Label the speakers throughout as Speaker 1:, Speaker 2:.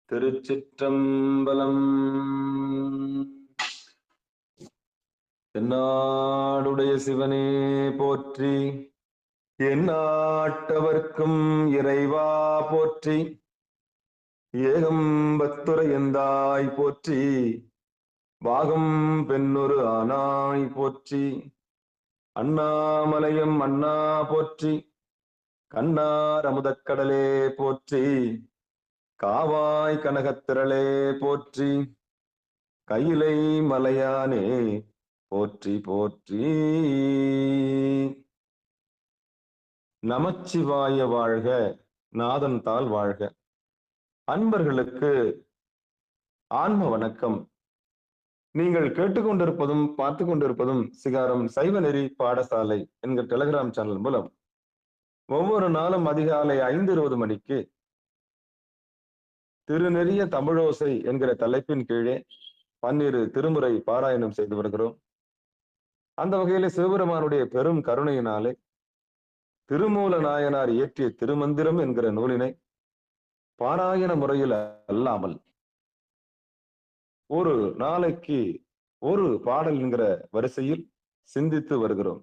Speaker 1: திருச்சிற்றம்பலம். தென்னாடுடைய சிவனே போற்றி, எந்நாட்டவர்க்கும் இறைவா போற்றி, ஏகம்பத்துரை எந்தாய் போற்றி, பாகம் பெண்ணொரு ஆனாய் போற்றி, அண்ணாமலையம் அண்ணா போற்றி, கண்ணார் அமுதக்கடலே போற்றி, காவாய் கனகத்திரளே போற்றி, கையிலை மலையானே போற்றி போற்றி. நமச்சிவாய வாழ்க, நாதன் தாள் வாழ்க. அன்பர்களுக்கு ஆன்ம வணக்கம். நீங்கள் கேட்டுக்கொண்டிருப்பதும் பார்த்து கொண்டிருப்பதும் சிகாரம் சைவ நெறி பாடசாலை என்கிற டெலிகிராம் சேனல் மூலம் ஒவ்வொரு நாளும் அதிகாலை 5:20 மணிக்கு திருநெறிய தமிழோசை என்கிற தலைப்பின் கீழே பன்னிரு திருமுறை பாராயணம் செய்து வருகிறோம். அந்த வகையில சிவபெருமானுடைய பெரும் கருணையினாலே திருமூல நாயனார் இயற்றிய திருமந்திரம் என்கிற நூலினை பாராயண முறையில் அல்லாமல் ஒரு நாளைக்கு ஒரு பாடல் என்கிற வரிசையில் சிந்தித்து வருகிறோம்.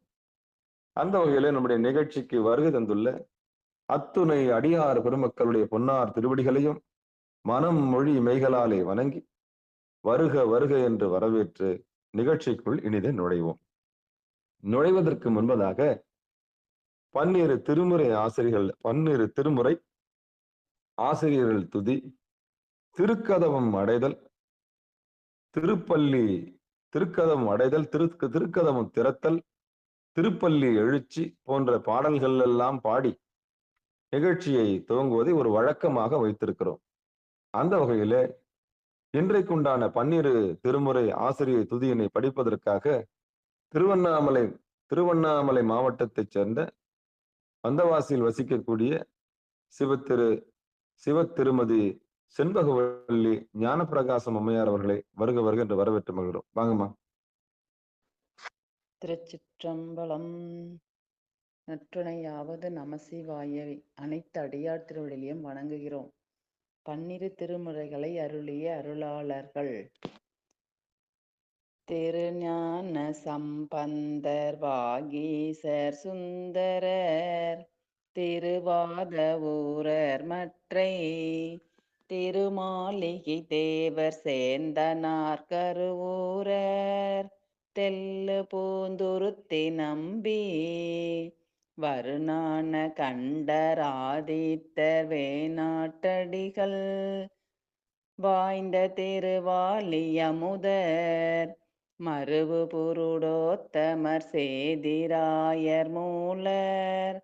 Speaker 1: அந்த வகையில நம்முடைய நிகழ்ச்சிக்கு வருகை தந்துள்ள அத்துணை அடியார் பெருமக்களுடைய பொன்னார் திருவடிகளையும் மனம் மொழி மெய்களாலே வணங்கி வருக வருக என்று வரவேற்று நிகழ்ச்சிக்குள் இனிதே நுழைவோம். நுழைவதற்கு முன்பதாக பன்னிரு திருமுறை ஆசிரியர்கள் துதி, திருக்கதவம் அடைதல், திருக்கதவம் அடைதல், திருக்கதவம் திறத்தல், திருப்பள்ளி எழுச்சி போன்ற பாடல்கள் எல்லாம் பாடி நிகழ்ச்சியை துவங்குவதை ஒரு வழக்கமாக வைத்திருக்கிறோம். அந்த வகையில இன்றைக்குண்டான பன்னிரு திருமுறை ஆசிரியர் துதியினை படிப்பதற்காக திருவண்ணாமலை மாவட்டத்தைச் சேர்ந்த வந்தவாசியில் வசிக்கக்கூடிய சிவத்திருமதி செண்பகவல்லி ஞானப்பிரகாசம் அம்மையார் அவர்களை வருக வருக என்று வரவேற்று மகிழ்கிறோம். வாங்கம்மா.
Speaker 2: திருச்சிற்றம்பலம். நற்றுணையாவது நமசிவாயவை. அனைத்து அடியார் திருவடியிலும் வணங்குகிறோம். பன்னிரு திருமுறைகளை அருளிய அருளாளர்கள் திருஞான சம்பந்தர், வாகீசர், சுந்தரர், திருவாத ஊரர், மற்றை திருமாளிகை தேவர், சேர்ந்தனார், கருவூரர், தெல்லு பூந்துருத்தி நம்பி, வருநான கண்டர், ஆதித்தர், வேணாட்டடிகள், வாய்ந்த திருவாலி அமுதர், மருவு புருடோத்தமர், சேதிராயர், மூலர்,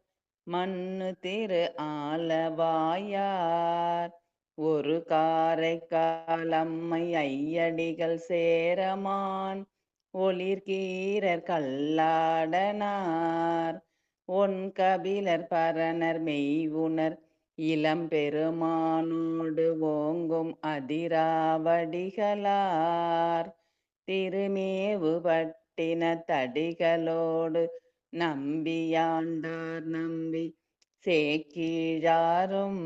Speaker 2: மண்ணு திரு ஆலவாயார், ஒரு காரைக்காலம்மை, ஐயடிகள், சேரமான், ஒளிர்கீரர், கல்லாடனார், ஒன் கபிலர், பரணர், மெய்வுணர், இளம்பெருமானோடு ஓங்கும் அதிராவடிகளார், திருமேவு பட்டின தடிகளோடு நம்பியாண்டார், நம்பி சேக்கீழாரும்,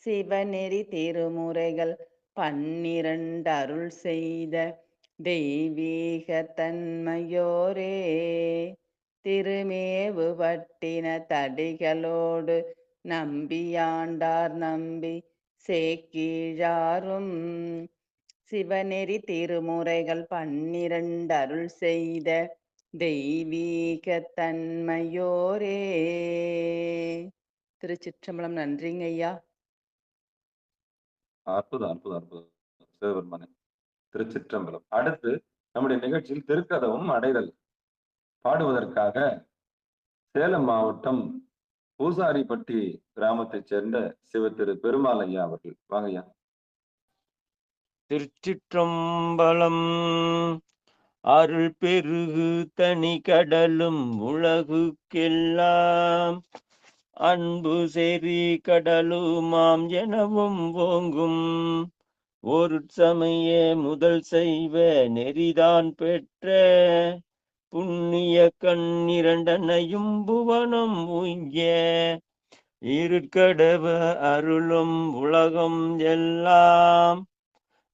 Speaker 2: சிவநெறி திருமுறைகள் 12 அருள் செய்த தெய்வீக தன்மையோரே, திருமேவு பட்டின தடிகளோடு நம்பியாண்டார், நம்பி சேக்கீழாரும், சிவநெறி திருமுறைகள் 12 அருள் செய்த தெய்வீக தன்மையோரே. திருச்சிற்றம்பலம். நன்றிங்க ஐயா.
Speaker 1: அற்புதம் அற்புதம் அற்புதம் சிவபெருமானே. திருச்சிற்றம்பலம். அடுத்து நம்முடைய நிகழ்ச்சியில் திருக்கதவம் அடைதல் பாடுவதற்காக சேலம் மாவட்டம் பூசாரிப்பட்டி கிராமத்தைச் சேர்ந்த சிவத்திரு பெருமாள் ஐயா அவர்கள். வாங்கய்யா.
Speaker 3: திருச்சிற்றம்பலம். அருள் பெருகு தனி கடலும் உலகுக்கெல்லாம், அன்பு செறி கடலுமாம் எனவும் ஓங்கும், ஒரு சமய முதல் செய்வ நெறிதான் பெற்ற, புண்ணிய கண் இரண்டனையும் புவனம் உய்ய, இருட்கடவ அருளும் உலகம் எல்லாம்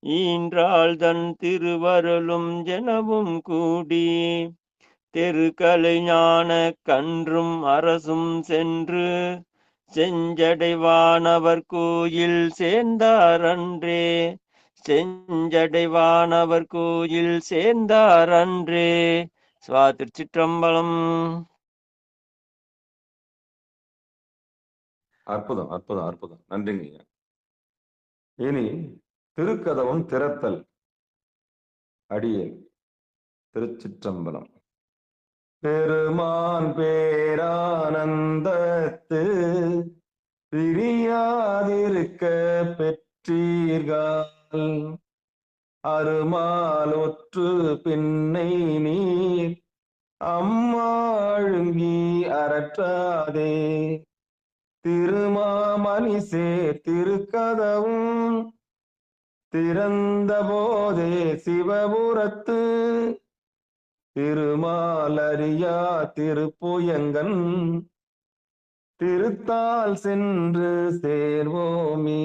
Speaker 3: ஈன்றாள் தன் திருவருளும் எனவும் கூடி தெருக்கலை ஞான கன்றும் அரசும் சென்று செஞ்சடைவானவர் கோயில் சேர்ந்தாரன்றே செஞ்சடைவானவர் கோயில் சேர்ந்தாரன்றே. சுவா திருச்சிற்றம்பலம்.
Speaker 1: அற்புதம், அற்புதம், அற்புதம். நன்றிங்க ஐயா. இனி திருக்கதவம் திறத்தல் அடியேன். திருச்சிற்றம்பலம். பெருமான் பேரானந்தத்து பிரியாதிருக்க பெற்றீர்கள் அருமால் ஒற்று பின்னை நீர் அம்மாழுங்கி அறற்றாதே திருமாமணிசே திருக்கதவும் திறந்த போதே சிவபுரத்து திருமாலரியா திருப்புயங்கன் திருத்தால் சென்று சேர்வோமி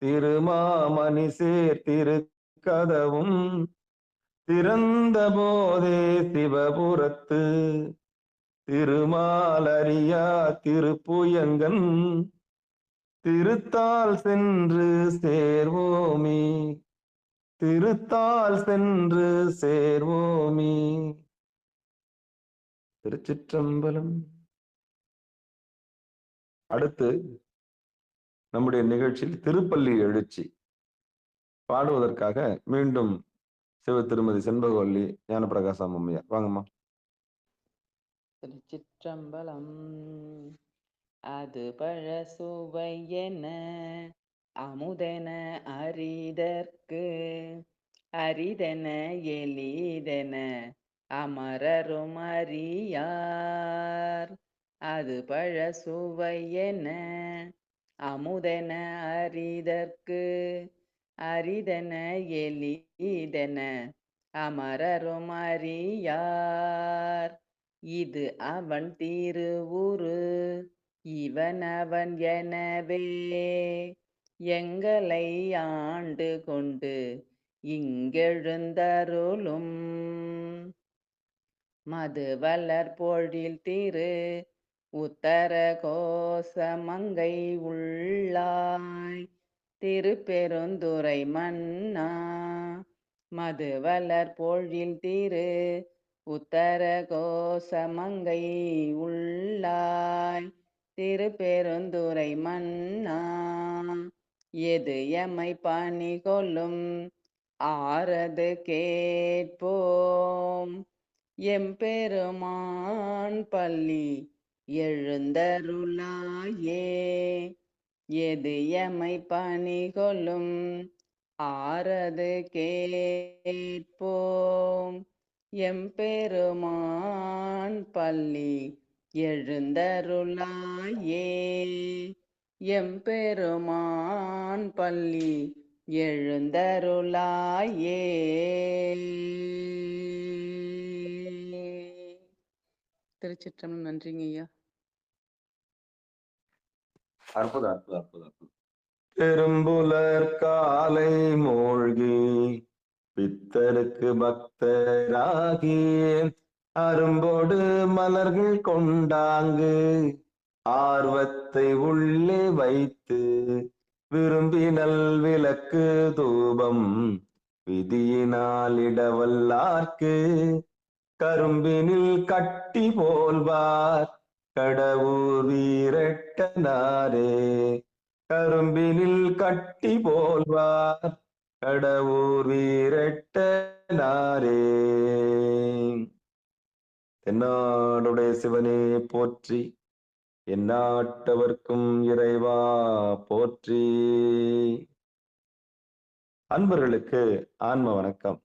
Speaker 1: திருமாமணிசே திருக்கதவும் திறந்த போதே சிவபுரத்து திருமாலரியா திருப்புயங்கன் திருத்தால் சென்று சேர்வோமி திருத்தால் சென்று சேர்வோமி. திருச்சிற்றம்பலம். அடுத்து நம்முடைய நிகழ்ச்சியில் திருப்பள்ளி எழுச்சி பாடுவதற்காக மீண்டும் சிவ திருமதி செண்பகவல்லி ஞானப்பிரகாசம் அம்மையார். வாங்கம்மா.
Speaker 2: திருச்சிற்றம்பலம். அது பழசுவையென அமுதென அரிதற்கு அரிதென எளிதென அமரரும் அறியார். அது பழசுவையென அமுதென அரிதற்கு அரிதென எளிதென அமரரும் அறியார். இது அவன் திருவுரு இவன் அவன் எனவே எங்களை ஆண்டு கொண்டு இங்கெழுந்தருளும் மது வளர் பொழில் திரு உத்தர கோசமங்கை உள்ளாய் திருப்பெருந்துறை மன்னா மது வளர் பொழில் திரு உத்தர கோசமங்கை உள்ளாய் திருப்பெருந்துறை மன்னா எது எமை பணி கொள்ளும் ஆறது கேட்போம் எம்பெருமான் பள்ளி எழுந்தருளாயே. எது எமை பணி கொள்ளும் ஆறது கேட்போம் எம்பெருமான் பள்ளி எழுந்தருளாயே. எம்பெருமான் பள்ளி எழுந்தருளாயே. திருச்சிற்றம்பலம். நன்றிங்க ஐயா.
Speaker 1: அற்புதம், அற்புதம், அற்புதம், அற்புதம். பெரும்புலர் காலை மூழ்கி பித்தருக்கு பக்தராகி அரும்போடு மலர்கள் கொண்டாங்கு ஆர்வத்தை உள்ளே வைத்து விரும்பினல் விளக்கு தூபம் விதியினால் இடவல்லார்க்கு கரும்பினில் கட்டி போல்வார் கடவுர் வீரட்டனாரே கரும்பினில் கட்டி போல்வார் கடவுர் வீரட்டனாரே. தென்னாடுடைய சிவனே போற்றி எந்நாட்டவர்க்கும் இறைவா போற்றி. அன்பர்களுக்கு ஆன்ம வணக்கம்.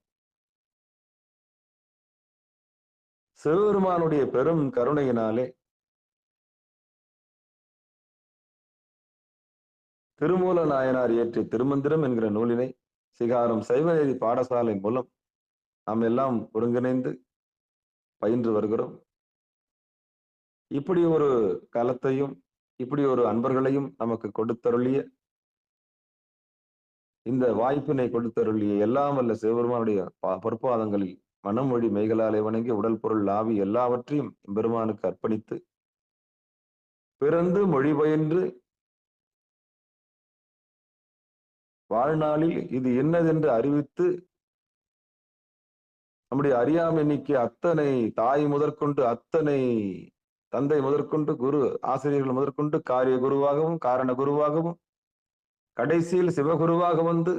Speaker 1: சிவபெருமானுடைய பெரும் கருணையினாலே திருமூல நாயனார் இயற்றிய திருமந்திரம் என்கிற நூலினை சிகாரம் சைவநீதி பாடசாலை மூலம் நாம் எல்லாம் ஒருங்கிணைந்து பயின்று வருகிறோம். இப்படி ஒரு காலத்தையும் இப்படி ஒரு அன்பர்களையும் நமக்கு கொடுத்தருளிய, இந்த வாய்ப்பினை கொடுத்தருளிய எல்லாம் வல்ல சிவபெருமானுடைய பொற்பாதங்களில் மனம் மொழி மெய்களாலே வணங்கி உடல் பொருள் ஆவி எல்லாவற்றையும் பெருமானுக்கு அர்ப்பணித்து, பிறந்து மொழி பயின்று வாழ்நாளில் இது என்னதென்று அறிவித்து, நம்முடைய அறியாமை நீக்கி அத்தனை தாய் முதற்கொண்டு, அத்தனை தந்தை முதற்கொண்டு, குரு ஆசிரியர்கள் முதற்கொண்டு, காரிய குருவாகவும் காரண குருவாகவும் கடைசியில் சிவகுருவாக வந்து,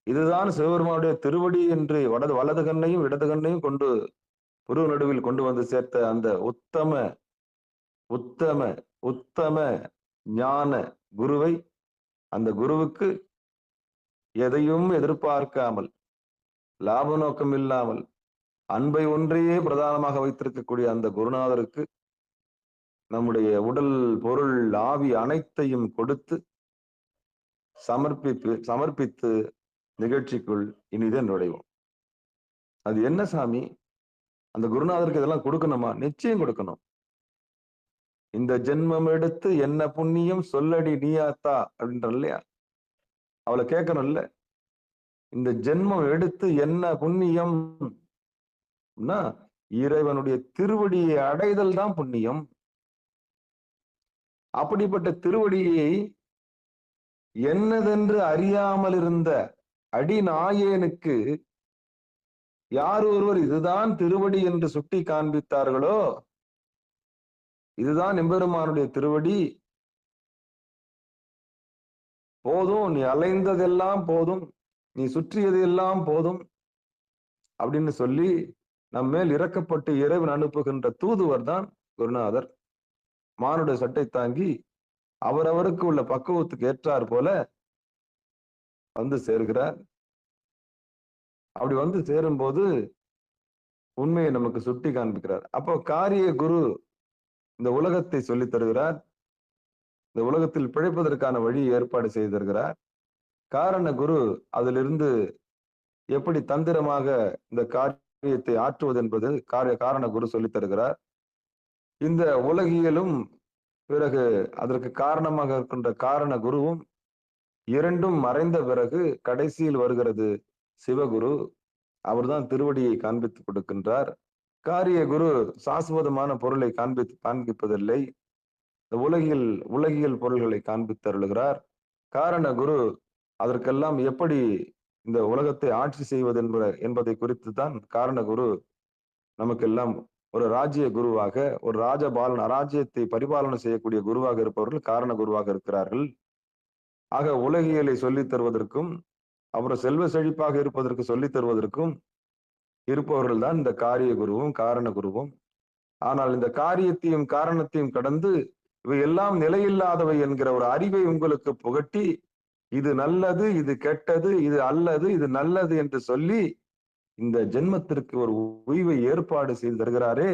Speaker 1: இதுதான் சிவபெருமானுடைய திருவடி என்று வலது கண்ணையும் இடது கண்ணையும் கொண்டு புருவ நடுவில் கொண்டு வந்து சேர்த்த அந்த உத்தம உத்தம உத்தம ஞான குருவை, அந்த குருவுக்கு எதையும் எதிர்பார்க்காமல், லாப நோக்கம் இல்லாமல், அன்பை ஒன்றையே பிரதானமாக வைத்திருக்கக்கூடிய அந்த குருநாதருக்கு நம்முடைய உடல் பொருள் ஆவி அனைத்தையும் கொடுத்து சமர்ப்பித்து நிகழ்ச்சிக்குள் இனிதே நுழைவோம். அது என்ன சாமி, அந்த குருநாதருக்கு இதெல்லாம் கொடுக்கணுமா? நிச்சயம் கொடுக்கணும். இந்த ஜென்மம் எடுத்து என்ன புண்ணியம் சொல்லடி நீயாத்தா அப்படின்ற இல்லையா, அவளை கேட்கணும்ல. இந்த ஜென்மம் எடுத்து என்ன புண்ணியம், இறைவனுடைய திருவடியை அடைதல் தான் புண்ணியம். அப்படிப்பட்ட திருவடியை என்னதென்று அறியாமல் இருந்த அடிநாயனுக்கு யார் ஒருவர் இதுதான் திருவடி என்று சுட்டி காண்பித்தார்களோ, இதுதான் எம்பெருமானுடைய திருவடி, போதும், நீ அலைந்ததெல்லாம் போதும், நீ சுற்றியது எல்லாம் போதும் அப்படின்னு சொல்லி நம் மேல் இறக்கப்பட்டு இறைவன் அனுப்புகின்ற தூதுவர் தான் குருநாதர். மானுட சட்டை தாங்கி அவரவருக்கு உள்ள பக்குவத்துக்கு ஏற்றார் போல வந்து சேர்கிறார். அப்படி வந்து சேரும்போது உண்மையை நமக்கு சுட்டி காண்பிக்கிறார். அப்போ காரிய குரு இந்த உலகத்தை சொல்லித் தருகிறார், இந்த உலகத்தில் பிழைப்பதற்கான வழி ஏற்பாடு செய்து தருகிறார். காரண குரு அதிலிருந்து எப்படி தந்திரமாக இந்த காரியத்தை ஆற்றுவது என்பது காரண குரு சொல்லித் தருகிறார். இந்த உலகியலும் பிறகு அதற்கு காரணமாக இருக்கின்ற காரண குருவும் இரண்டும் மறைந்த பிறகு கடைசியில் வருகிறது சிவகுரு. அவர்தான் திருவடியை காண்பித்து கொடுக்கின்றார். காரிய குரு சாஸ்வதமான பொருளை காண்பிப்பதில்லை, இந்த உலகியல் பொருள்களை காண்பித்தருளுகிறார். காரண குரு அதற்கெல்லாம் எப்படி இந்த உலகத்தை ஆட்சி செய்வது என்பதை குறித்து தான் காரண குரு நமக்கெல்லாம் ஒரு ராஜ்ய குருவாக, ஒரு ராஜ்யத்தை பரிபாலனை செய்யக்கூடிய குருவாக இருப்பவர்கள் காரண குருவாக இருக்கிறார்கள். ஆக உலகியலை சொல்லித் தருவதற்கும் அப்புறம் செல்வ செழிப்பாக இருப்பதற்கு சொல்லித் தருவதற்கும் இருப்பவர்கள் தான் இந்த காரிய குருவும் காரண குருவும். ஆனால் இந்த காரியத்தையும் காரணத்தையும் கடந்து இவை எல்லாம் நிலையில்லாதவை என்கிற ஒரு அறிவை உங்களுக்கு புகட்டி, இது நல்லது, இது கெட்டது, இது அல்லது, இது நல்லது என்று சொல்லி இந்த ஜென்மத்திற்கு ஒரு உய்வை ஏற்பாடு செய்து தருகிறாரே,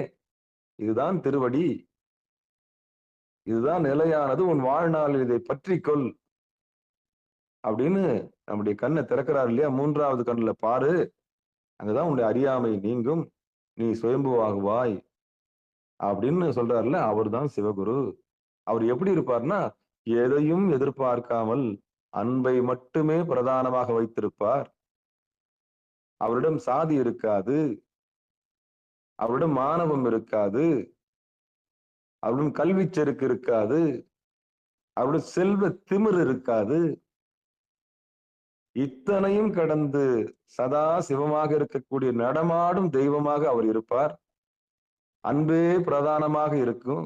Speaker 1: இதுதான் திருவடி, இதுதான் நிலையானது, உன் வாழ்நாளில் இதை பற்றிக்கொள் அப்படின்னு நம்முடைய கண்ணை திறக்கிறார் இல்லையா. மூன்றாவது கண்ணுல பாரு, அங்கதான் உன்னுடைய அறியாமை நீங்கும், நீ சுயம்புவாகுவாய் அப்படின்னு சொல்றாருல. அவர் தான் சிவகுரு. அவர் எப்படி இருப்பார்னா, எதையும் எதிர்பார்க்காமல் அன்பை மட்டுமே பிரதானமாக வைத்திருப்பார். அவரிடம் சாதி இருக்காது, அவரிடம் மானவம் இருக்காது, அவரிடம் கல்வி செருக்கு இருக்காது, அவரிடம் செல்வ திமிர் இருக்காது. இத்தனையும் கடந்து சதா சிவமாக இருக்கக்கூடிய நடமாடும் தெய்வமாக அவர் இருப்பார். அன்பே பிரதானமாக இருக்கும்,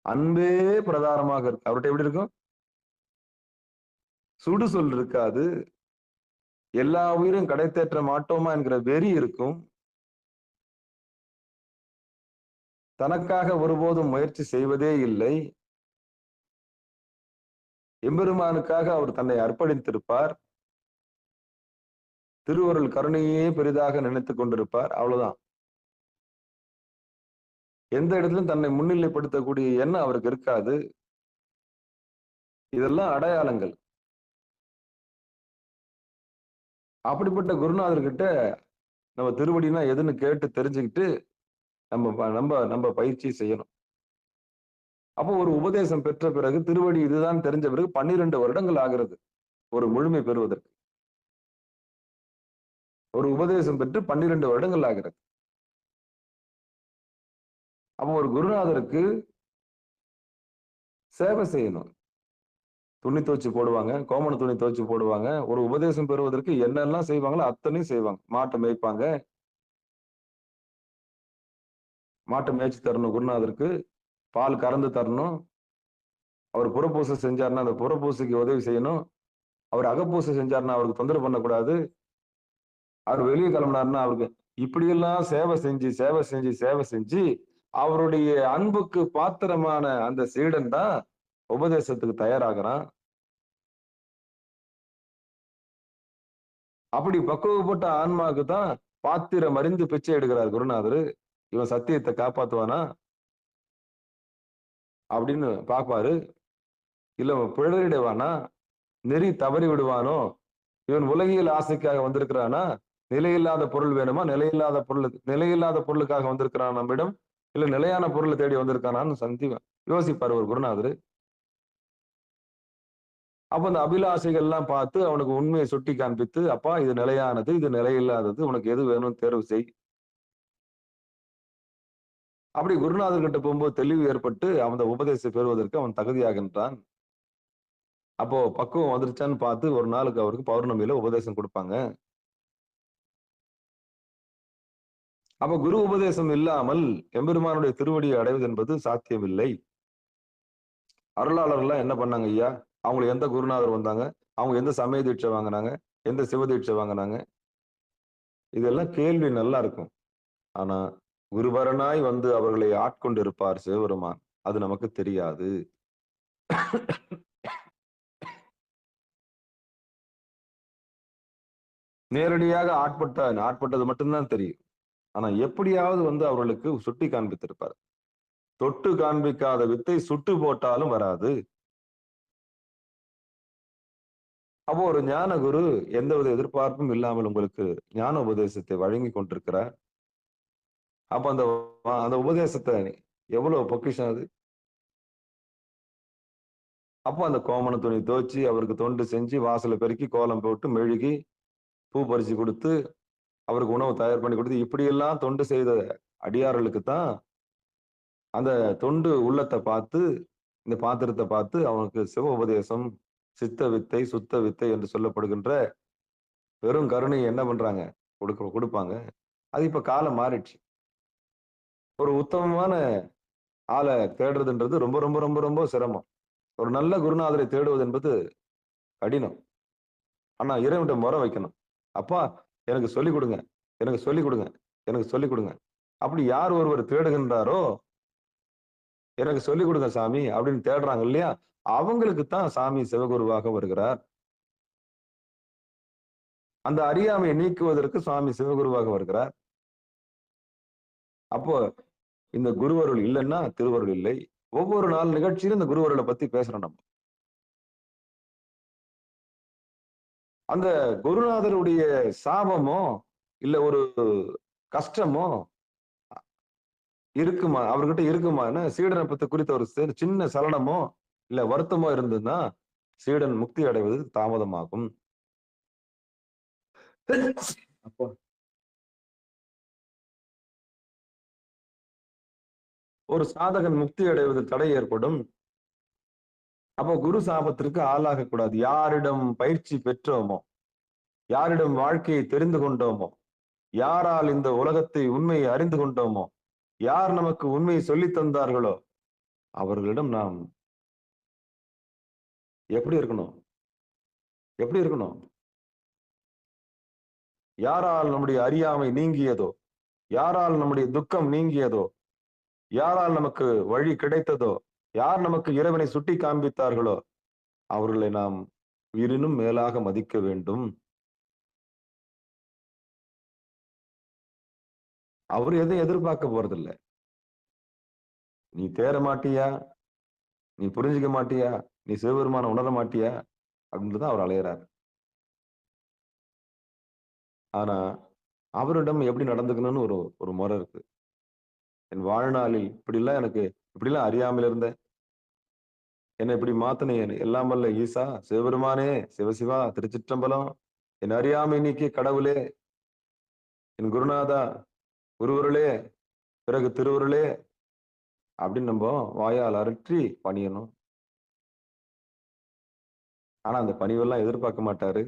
Speaker 1: அன்பே பிரதானமாக இருக்கு. அவர்கிட்ட எப்படி இருக்கும்? சுடு சொல் இருக்காது, எல்லா உயிரும் கடை தேற்ற மாட்டோமா என்கிற வெறி இருக்கும். தனக்காக ஒருபோதும் முயற்சி செய்வதே இல்லை. எம்பெருமானுக்காக அவர் தன்னை அர்ப்பணித்திருப்பார். திருவருள் கருணையே பெரிதாக நினைத்துக் கொண்டிருப்பார். அவ்வளவுதான். எந்த இடத்திலும் தன்னை முன்னிலைப்படுத்தக்கூடிய எண்ணம் அவருக்கு இருக்காது. இதெல்லாம் அடையாளங்கள். அப்படிப்பட்ட குருநாதர்கிட்ட நம்ம திருவடினா எதுன்னு கேட்டு தெரிஞ்சுக்கிட்டு நம்ம பயிற்சி செய்யணும். அப்போ ஒரு உபதேசம் பெற்ற பிறகு திருவடி இதுதான் தெரிஞ்ச பிறகு 12 வருடங்கள் ஆகிறது ஒரு முழுமை பெறுவதற்கு. ஒரு உபதேசம் பெற்று 12 வருடங்கள் ஆகிறது. அப்போ ஒரு குருநாதருக்கு சேவை செய்யணும். துணி துவைச்சு போடுவாங்க, கோமண துணி துவைச்சு போடுவாங்க. ஒரு உபதேசம் பெறுவதற்கு என்னெல்லாம் செய்வாங்களோ அத்தனையும் செய்வாங்க. மாட்டை மேய்ப்பாங்க. மாட்டை மேய்ச்சி தரணும் குருநாதருக்கு. பால் கறந்து தரணும். அவர் புறப்பூசை செஞ்சாருன்னா அந்த புறப்பூசைக்கு உதவி செய்யணும். அவர் அகப்பூசை செஞ்சாருன்னா அவருக்கு தொந்தரவு பண்ணக்கூடாது. அவர் வெளியே கிளம்பினாருன்னா அவருக்கு இப்படியெல்லாம் சேவை செஞ்சு அவருடைய அன்புக்கு பாத்திரமான அந்த சீடன் தான் உபதேசத்துக்கு தயாராகிறான். அப்படி பக்குவப்பட்ட ஆன்மாவுக்கு தான் பாத்திரம் அறிந்து பிச்சை எடுக்கிறார் குருநாதர். இவன் சத்தியத்தை காப்பாத்துவானா அப்படின்னு பாப்பாரு. இல்ல பிழறிடுவானா, நெறி தவறி விடுவானோ, இவன் உலகியல் ஆசைக்காக வந்திருக்கிறானா, நிலையில்லாத பொருள் வேணுமா, நிலையில்லாத பொருளுக்காக வந்திருக்கிறான் நம்மிடம், இல்ல நிலையான பொருளை தேடி வந்திருக்கானான்னு யோசிப்பார் ஒரு குருநாதர். அப்ப அந்த அபிலாஷைகள் எல்லாம் பார்த்து அவனுக்கு உண்மையை சுட்டி காண்பித்து, அப்பா இது நிலையானது, இது நிலையில்லாதது, உனக்கு எது வேணும்னு தேர்வு செய். அப்படி குருநாதர் கிட்ட போகும்போது தெளிவு ஏற்பட்டு அந்த உபதேசத்தை பெறுவதற்கு அவன் தகுதியாகின்றான். அப்போ பக்குவம் வந்துருச்சான்னு பார்த்து ஒரு நாளுக்கு அவருக்கு பௌர்ணமியில உபதேசம் கொடுப்பாங்க. அப்ப குரு உபதேசம் இல்லாமல் எம்பெருமானுடைய திருவடியை அடைவது என்பது சாத்தியமில்லை. அருளாளர்கள் என்ன பண்ணாங்க ஐயா? அவங்களுக்கு எந்த குருநாதர் வந்தாங்க? அவங்க எந்த சமய தீட்சை வாங்கினாங்க? எந்த சிவ தீட்சை வாங்கினாங்க? இதெல்லாம் கேள்வி நல்லா இருக்கும். ஆனா குருபரனாய் வந்து அவர்களை ஆட்கொண்டு இருப்பார் சிவபெருமான். அது நமக்கு தெரியாது. நேரடியாக ஆட்பட்டது மட்டும்தான் தெரியும். ஆனா எப்படியாவது வந்து அவர்களுக்கு சுட்டி காண்பித்திருப்பார். தொட்டு காண்பிக்காத வித்தை சுட்டு போட்டாலும் வராது. அப்போ ஒரு ஞான குரு எந்தவித எதிர்பார்ப்பும் இல்லாமல் உங்களுக்கு ஞான உபதேசத்தை வழங்கி கொண்டிருக்கிறார். அப்ப அந்த உபதேசத்தை எவ்வளவு பொக்கிஷம் அது. அப்போ அந்த கோமண துணி துவைச்சு அவருக்கு தொண்டு செஞ்சு வாசலை பெருக்கி கோலம் போட்டு மெழுகி பூ பறிச்சு கொடுத்து அவருக்கு உணவு தயார் பண்ணி கொடுத்து இப்படியெல்லாம் தொண்டு செய்த அடியார்களுக்கு தான் அந்த தொண்டு உள்ளத்தை பார்த்து இந்த பாத்திரத்தை பார்த்து அவனுக்கு சிவ உபதேசம், சித்த வித்தை, சுத்த வித்தை என்று சொல்லப்படுகின்ற பெரும் கருணையை என்ன பண்றாங்க? கொடுப்பாங்க. அது இப்ப காலம் மாறிடுச்சு. ஒரு உத்தமமான ஆளை தேடுறதுன்றது ரொம்ப ரொம்ப ரொம்ப ரொம்ப சிரமம். ஒரு நல்ல குருநாதரை தேடுவது என்பது கடினம். ஆனா இறைவன்கிட்ட முறை வைக்கணும். அப்பா எனக்கு சொல்லிக் கொடுங்க, எனக்கு சொல்லிக் கொடுங்க, எனக்கு சொல்லிக் கொடுங்க. அப்படி யார் ஒருவர் தேடுகின்றாரோ, எனக்கு சொல்லிக் கொடுங்க சாமி அப்படின்னு தேடுறாங்க இல்லையா, அவங்களுக்கு தான் சாமி சிவகுருவாக வருகிறார். அந்த அறியாமையை நீக்குவதற்கு சுவாமி சிவகுருவாக வருகிறார். அப்போ இந்த குருவருள் இல்லைன்னா திருவருள் இல்லை. ஒவ்வொரு நாள் நிகழ்ச்சியிலும் இந்த குருவருளை பத்தி பேசுறோம் நம்ம. அந்த குருநாதருடைய சாபமோ இல்ல ஒரு கஷ்டமோ இருக்குமா? அவர்கிட்ட இருக்குமா? சீடனை பத்தி குறித்த ஒரு சின்ன சலனமோ இல்ல வருத்தமோ இருந்ததுன்னா சீடன் முக்தி அடைவது தாமதமாகும். அப்போ ஒரு சாதகன் முக்தி அடைவது தடை ஏற்படும். அப்போ குரு சாபத்திற்கு ஆளாக கூடாது. யாரிடம் பயிற்சி பெற்றோமோ, யாரிடம் வாழ்க்கையை தெரிந்து கொண்டோமோ, யாரால் இந்த உலகத்தை உண்மையை அறிந்து கொண்டோமோ, யார் நமக்கு உண்மையை சொல்லித் தந்தார்களோ அவர்களிடம் நாம் எப்படி இருக்கணும்? எப்படி இருக்கணும்? யாரால் நம்முடைய அறியாமை நீங்கியதோ, யாரால் நம்முடைய துக்கம் நீங்கியதோ, யாரால் நமக்கு வழி கிடைத்ததோ, யார் நமக்கு இறைவனை சுட்டி காண்பித்தார்களோ அவர்களை நாம் உயிரினும் மேலாக மதிக்க வேண்டும். அவர் எதையும் எதிர்பார்க்க போறதில்லை. நீ தேற மாட்டியா, நீ புரிஞ்சுக்க மாட்டியா, நீ சிவபெருமான உணர மாட்டியா அப்படின்ட்டுதான் அவர் அலையிறார். ஆனா அவரிடம் எப்படி நடந்துக்கணும்னு ஒரு முறை இருக்கு. என் வாழ்நாளில் இப்படிலாம் அறியாமல் இருந்தேன், என்னை இப்படி மாத்தினேன் எல்லாம் வல்ல ஈசா, சிவபெருமானே, சிவசிவா, திருச்சிற்றம்பலம், என் அறியாமை நீக்கிய கடவுளே, என் குருநாதா, குருவருளே, பிறகு திருவருளே அப்படின்னு நம்ம வாயால் அரற்றி பணியணும். ஆனா அந்த பணிவெல்லாம் எதிர்பார்க்க மாட்டாரு.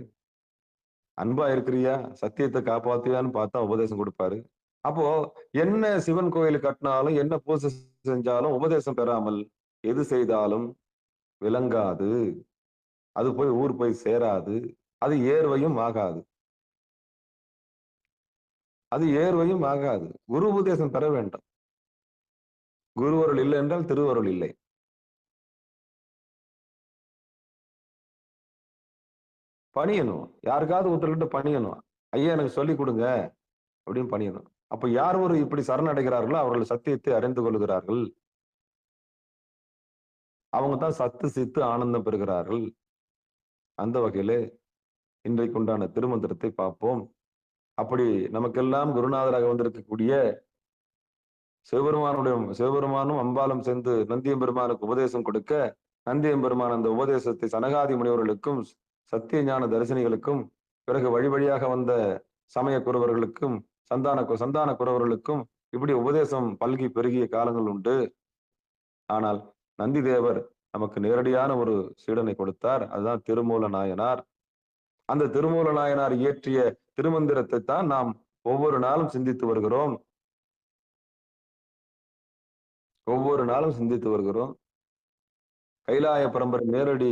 Speaker 1: அன்பா இருக்கிறியா, சத்தியத்தை காப்பாத்தியான்னு பார்த்தா உபதேசம் கொடுப்பாரு. அப்போ என்ன சிவன் கோயில் கட்டினாலும், என்ன பூசை செஞ்சாலும் உபதேசம் பெறாமல் எது செய்தாலும் விளங்காது. அது போய் ஊர் போய் சேராது. அது ஏர்வையும் ஆகாது. அது ஏர்வையும் ஆகாது. குரு உபதேசம் பெற வேண்டும். குருவருள் இல்லை என்றால் திருவருள் இல்லை. பணியணும். யாருக்காவது ஒருத்தர்கிட்ட பணியணும். ஐயா எனக்கு சொல்லிக் கொடுங்க அப்படின்னு பணியணும். அப்ப யார் ஒரு இப்படி சரணடைகிறார்களோ அவர்கள் சத்தியத்தை அறிந்து கொள்கிறார்கள். அவங்க தான் சத்து சித்து ஆனந்தம் பெறுகிறார்கள். அந்த வகையிலே இன்றைக்கு உண்டான திருமந்திரத்தை பார்ப்போம். அப்படி நமக்கெல்லாம் குருநாதராக வந்திருக்கக்கூடிய சிவபெருமானும் அம்பாலும் சேர்ந்து நந்தியம்பெருமானுக்கு உபதேசம் கொடுக்க, நந்தியம்பெருமான் அந்த உபதேசத்தை சனகாதி முனிவர்களுக்கும் சத்திய ஞான தரிசனிகளுக்கும் பிறகு வழி வழியாக வந்த சமய குறவர்களுக்கும் சந்தான குறவர்களுக்கும் இப்படி உபதேசம் பல்கி பெருகிய காலங்கள் உண்டு. ஆனால் நந்தி தேவர் நமக்கு நேரடியான ஒரு சீடனை கொடுத்தார். அதுதான் திருமூல நாயனார். அந்த திருமூல நாயனார் இயற்றிய திருமந்திரத்தை தான் நாம் ஒவ்வொரு நாளும் சிந்தித்து வருகிறோம். கைலாய பரம்பரை நேரடி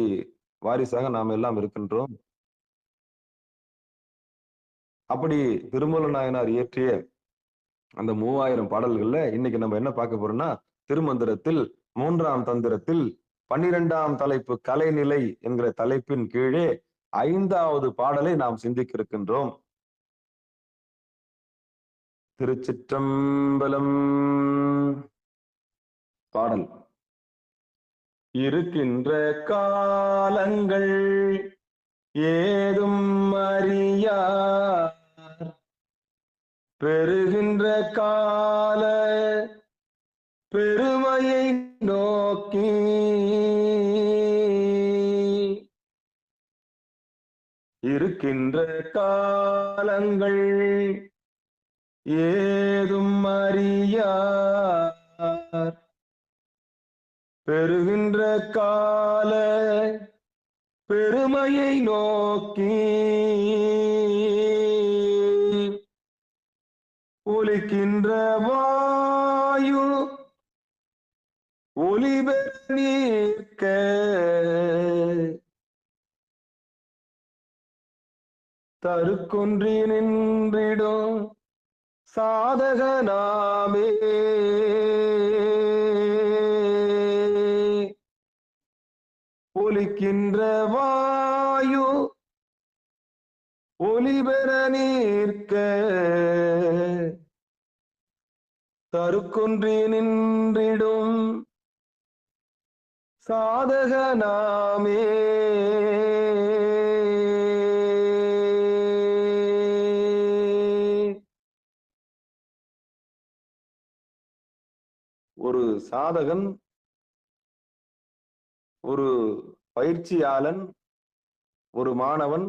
Speaker 1: வாரிசாக நாம் எல்லாம் இருக்கின்றோம். அப்படி திருமூல நாயனார் இயற்றிய அந்த 3000 பாடல்கள்ல இன்னைக்கு நம்ம என்ன பார்க்க போறோம்னா, திருமந்திரத்தில் 3ஆம் தந்திரத்தில் 12ஆம் தலைப்பு கலைநிலை என்கிற தலைப்பின் கீழே 5வது பாடலை நாம் சிந்திக்க இருக்கின்றோம். திருச்சிற்றம்பலம். பாடல். இருக்கின்ற காலங்கள் ஏதும் அறியார், பெறுகின்ற கால பெருமையை நோக்கி இருக்கின்ற காலங்கள் ஏதும் அறியார், பெறுகின்ற கால பெருமையை நோக்கி ஒலிக்கின்ற வாயு ஒலிபெற நீர்க்க தருக்கொன்றி நின்றிடும் சாதகனாமே. ஒலிக்கின்ற வாயு ஒலிபெற நீர்க்க தருக்கொன்றி நின்றிடும் சாதகனாமே. ஒரு சாதகன், ஒரு பயிற்சியாளன், ஒரு மாணவன்,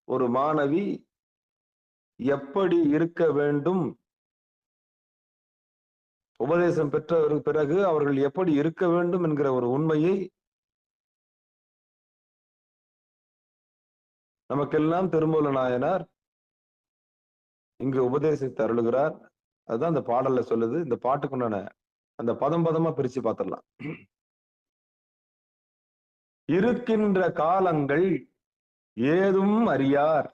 Speaker 1: ஒரு மாணவி எப்படி இருக்க வேண்டும், உபதேசம் பெற்ற பிறகு அவர்கள் எப்படி இருக்க வேண்டும் என்கிற ஒரு உண்மையை நமக்கெல்லாம் திருமூல நாயனார் இங்கு உபதேசித்து அருளுகிறார். அதுதான் இந்த பாடல்ல சொல்லுது. இந்த பாட்டுக்குண்டான அந்த பதம் பதமா பிரிச்சு பார்த்திடலாம். இருக்கின்ற காலங்கள் ஏதும் அறியார்,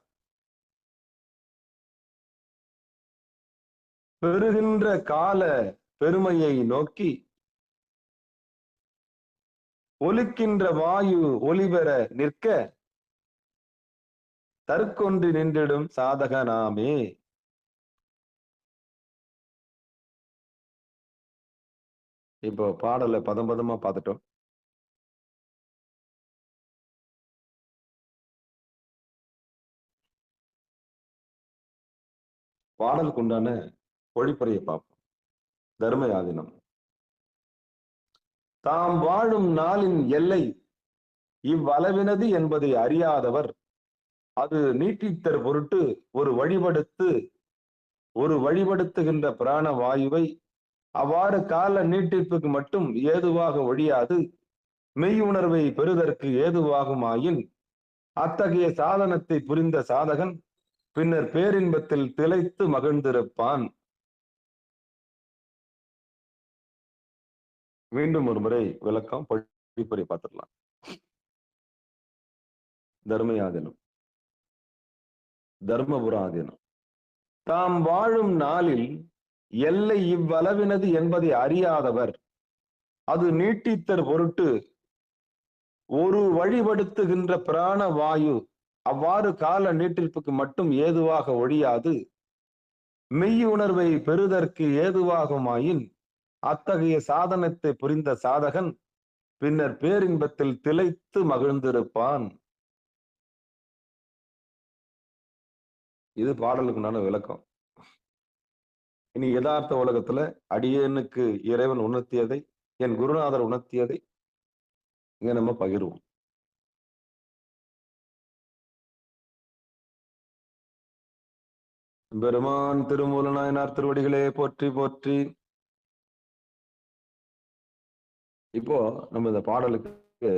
Speaker 1: பெறுகின்ற கால பெருமையை நோக்கி ஒலிக்கின்ற வாயு ஒலிபெற நிற்க தற்கொன்று நின்றிடும் சாதகனாமே. இப்போ பாடலை பதம் பதமா பார்த்துட்டோம். பாடலுக்கு உண்டான பொழிப்புரையை பார்ப்போம். தர்மயாதினம். தாம் வாழும் நாளின் எல்லை இவ்வளவினது என்பதை அறியாதவர் அது நீட்டித்தர் பொருட்டு ஒரு வழிபடுத்துகின்ற பிராண வாயுவை அவ்வாறு கால நீட்டிப்புக்கு மட்டும் ஏதுவாக ஒழியாது மெய்யுணர்வை பெறுதற்கு ஏதுவாகுமாயின் அத்தகைய சாதனத்தை புரிந்த சாதகன் பின்னர் பேரின்பத்தில் திளைத்து மகிழ்ந்திருப்பான். மீண்டும் ஒரு முறை விளக்கம் படிப்புரை பார்த்துடலாம். தர்மயாதீனம், தர்மபுராதீனம். தாம் வாழும் நாளில் எல்லை இவ்வளவினது என்பதை அறியாதவர் அது நீட்டித்தர் பொருட்டு ஒரு வழிபடுத்துகின்ற பிராண வாயு அவ்வாறு கால நீட்டிப்புக்கு மட்டும் ஏதுவாக ஒழியாது மெய்யுணர்வை பெறுதற்கு ஏதுவாகுமாயின் அத்தகைய சாதனத்தை புரிந்த சாதகன் பின்னர் பேரின்பத்தில் திளைத்து மகிழ்ந்திருப்பான். இது பாடலுக்குண்டான விளக்கம். இனி யதார்த்த உலகத்துல அடியேனுக்கு இறைவன் உணர்த்தியதை, என் குருநாதர் உணர்த்தியதை இங்க நம்ம பகிர்வோம். பெருமான் திருமூல நாயனார் திருவடிகளே போற்றி போற்றி. இப்போ நம்ம இந்த பாடலுக்கு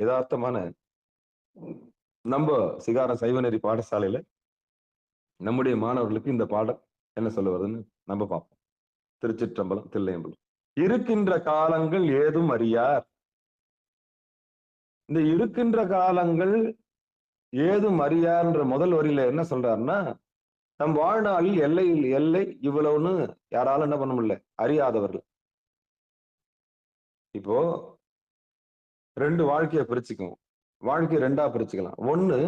Speaker 1: யதார்த்தமான நம்ம சிகார சைவநெறி பாடசாலையில நம்முடைய மாணவர்களுக்கு இந்த பாடல் என்ன சொல்ல வருதுன்னு நம்ம பார்ப்போம். திருச்சிற்றம்பலம், தில்லையம்பலம். இருக்கின்ற காலங்கள் ஏதும் அறியார். இந்த இருக்கின்ற காலங்கள் ஏதும் அறியார்ன்ற முதல் வரியில என்ன சொல்றாருன்னா, நம் வாழ்நாளில் எல்லை இவ்வளவுன்னு யாராலும் என்ன பண்ண முடியல, அறியாதவர்கள். இப்போ ரெண்டு வாழ்க்கையை பிரிச்சுக்குவோம். வாழ்க்கை ரெண்டா பிரிச்சுக்கலாம். ஒண்ணு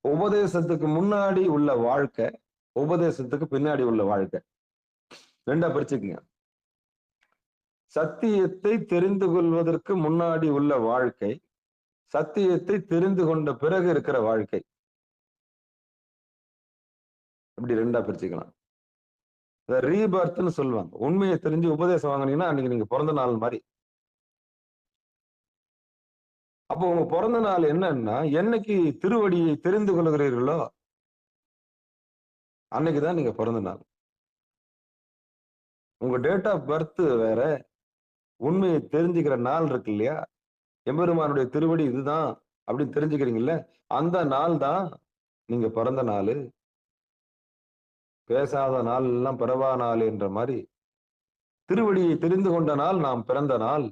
Speaker 1: உபதேசத்துக்கு முன்னாடி உள்ள வாழ்க்கை, உபதேசத்துக்கு பின்னாடி உள்ள வாழ்க்கை. ரெண்டா பிரிச்சுக்குங்க. சத்தியத்தை தெரிந்து கொள்வதற்கு முன்னாடி உள்ள வாழ்க்கை, சத்தியத்தை தெரிந்து கொண்ட பிறகு இருக்கிற வாழ்க்கை. இப்படி ரெண்டா பிரிச்சுக்கலாம். ரீபர்த்னு சொல்லுவாங்க. உண்மையை தெரிஞ்சு உபதேசம் வாங்கினீங்கன்னா அன்னைக்கு நீங்க பிறந்த நாள் மாதிரி. அப்போ உங்க பிறந்த நாள் என்னன்னா, என்னைக்கு திருவடியை தெரிந்து கொள்கிறீர்களோ அன்னைக்குதான் நீங்க பிறந்த நாள். உங்க டேட் ஆஃப் பர்த் வேற, உண்மையை தெரிஞ்சுக்கிற நாள் இருக்கு இல்லையா, எம்பெருமானுடைய திருவடி இதுதான் அப்படின்னு தெரிஞ்சுக்கிறீங்கல்ல, அந்த நாள் தான் நீங்க பிறந்த நாள். பேசாத நாள் எல்லாம் பிறவா நாள் என்ற மாதிரி திருவடியை தெரிந்து கொண்ட நாள் நாம் பிறந்த நாள்.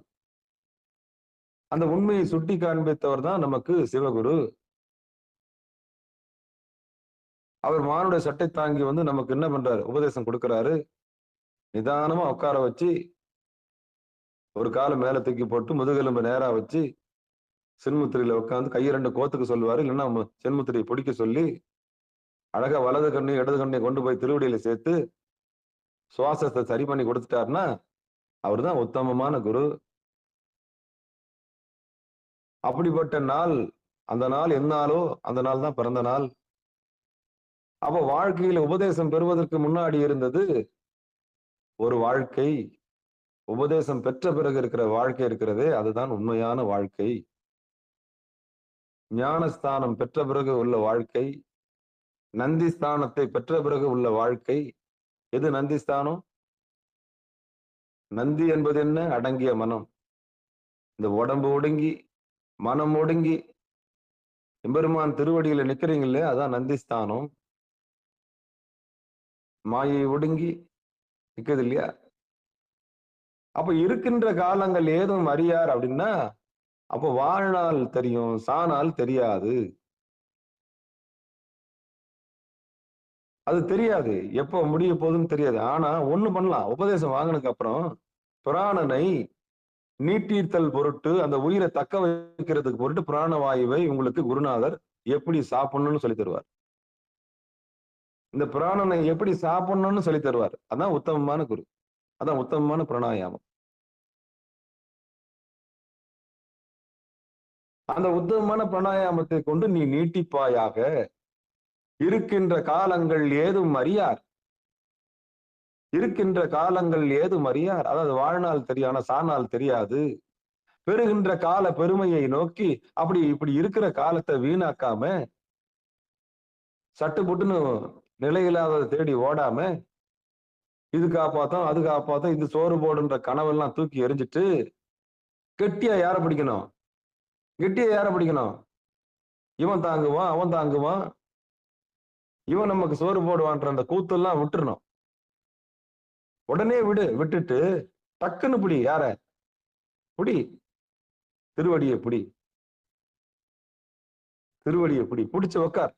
Speaker 1: அந்த உண்மையை சுட்டி காண்பித்தவர் தான் நமக்கு சிவகுரு. அவர் மானுடைய சட்டை தாங்கி வந்து நமக்கு என்ன பண்றாரு, உபதேசம் கொடுக்கிறாரு. நிதானமா உட்கார வச்சு ஒரு காலை மேல தூக்கி போட்டு முதுகெலும்பு நேரா வச்சு சென்முத்திரையில உட்காந்து கையை ரெண்டு கோத்துக்கு சொல்லுவாரு. இல்லைன்னா சென்முத்திரையை பிடிக்க சொல்லி அழகா வலது கண்ணையும் இடது கண்ணையும் கொண்டு போய் திருவடியில சேர்த்து சுவாசத்தை சரி பண்ணி கொடுத்துட்டாருன்னா அவர் தான் உத்தமமான குரு. அப்படிப்பட்ட நாள், அந்த நாள் என்னாலோ அந்த நாள் தான் பிறந்த நாள். அப்ப வாழ்க்கையில உபதேசம் பெறுவதற்கு முன்னாடி இருந்தது ஒரு வாழ்க்கை, உபதேசம் பெற்ற பிறகு இருக்கிற வாழ்க்கை இருக்கிறதே அதுதான் உண்மையான வாழ்க்கை. ஞானஸ்தானம் பெற்ற பிறகு உள்ள வாழ்க்கை, நந்தி ஸ்தானத்தை பெற்ற பிறகு உள்ள வாழ்க்கை. எது நந்தி ஸ்தானம்? நந்தி என்பது என்ன? அடங்கிய மனம். இந்த உடம்பு ஒடுங்கி மனம் ஒடுங்கி எம்பெருமான் திருவடியில நிக்கிறீங்களே, அதான் நந்திஸ்தானம். மாயை ஒடுங்கி நிக்குது இல்லையா? அப்ப இருக்கின்ற காலங்கள் ஏதும் அறியார் அப்படின்னா, அப்ப வாழ்நாள் தெரியும், சானால் தெரியாது. அது தெரியாது, எப்ப முடிய போகுதுன்னு தெரியாது. ஆனா ஒண்ணு பண்ணலாம், உபதேசம் வாங்கினதுக்கு அப்புறம் பிராணனை நீட்டீர்த்தல் பொருட்டு, அந்த உயிரை தக்க வைக்கிறதுக்கு பொருட்டு பிராணவாயுவை உங்களுக்கு குருநாதர் எப்படி சாப்பிடணும்னு சொல்லி தருவார். இந்த பிராணனை எப்படி சாப்பிடணும்னு சொல்லி தருவார். அதான் உத்தமமான குரு, அதான் உத்தமமான பிராணாயாமம். அந்த உத்தமமான பிராணாயாமத்தை கொண்டு நீ நீட்டிப்பாயாக. இருக்கின்ற காலங்கள் ஏதும் அறியார். இருக்கின்ற காலங்கள் ஏதும் அறியார். அதாவது வாழ்நாள் தெரியும், ஆனா சாநாள் தெரியாது. பெறுகின்ற கால பெருமையை நோக்கி அப்படி இப்படி இருக்கிற காலத்தை வீணாக்காம, சட்டு புட்டுன்னு நிலையில்லாததை தேடி ஓடாம, இது காப்பாத்தோம் அது காப்பாத்தோம் இது சோறு போடுன்ற கனவெல்லாம் தூக்கி எறிஞ்சிட்டு கெட்டியா யார பிடிக்கணும்? கெட்டியா யார பிடிக்கணும்? இவன் தாங்குவான், அவன் தாங்குவான், இவன் நமக்கு சோறு போடுவான்ற அந்த கூத்தெல்லாம் விட்டுறணும். உடனே விட்டுட்டு டக்குன்னு பிடி. யார பிடி? திருவடியை பிடி. திருவடியை பிடி, பிடிச்சு உக்கார்.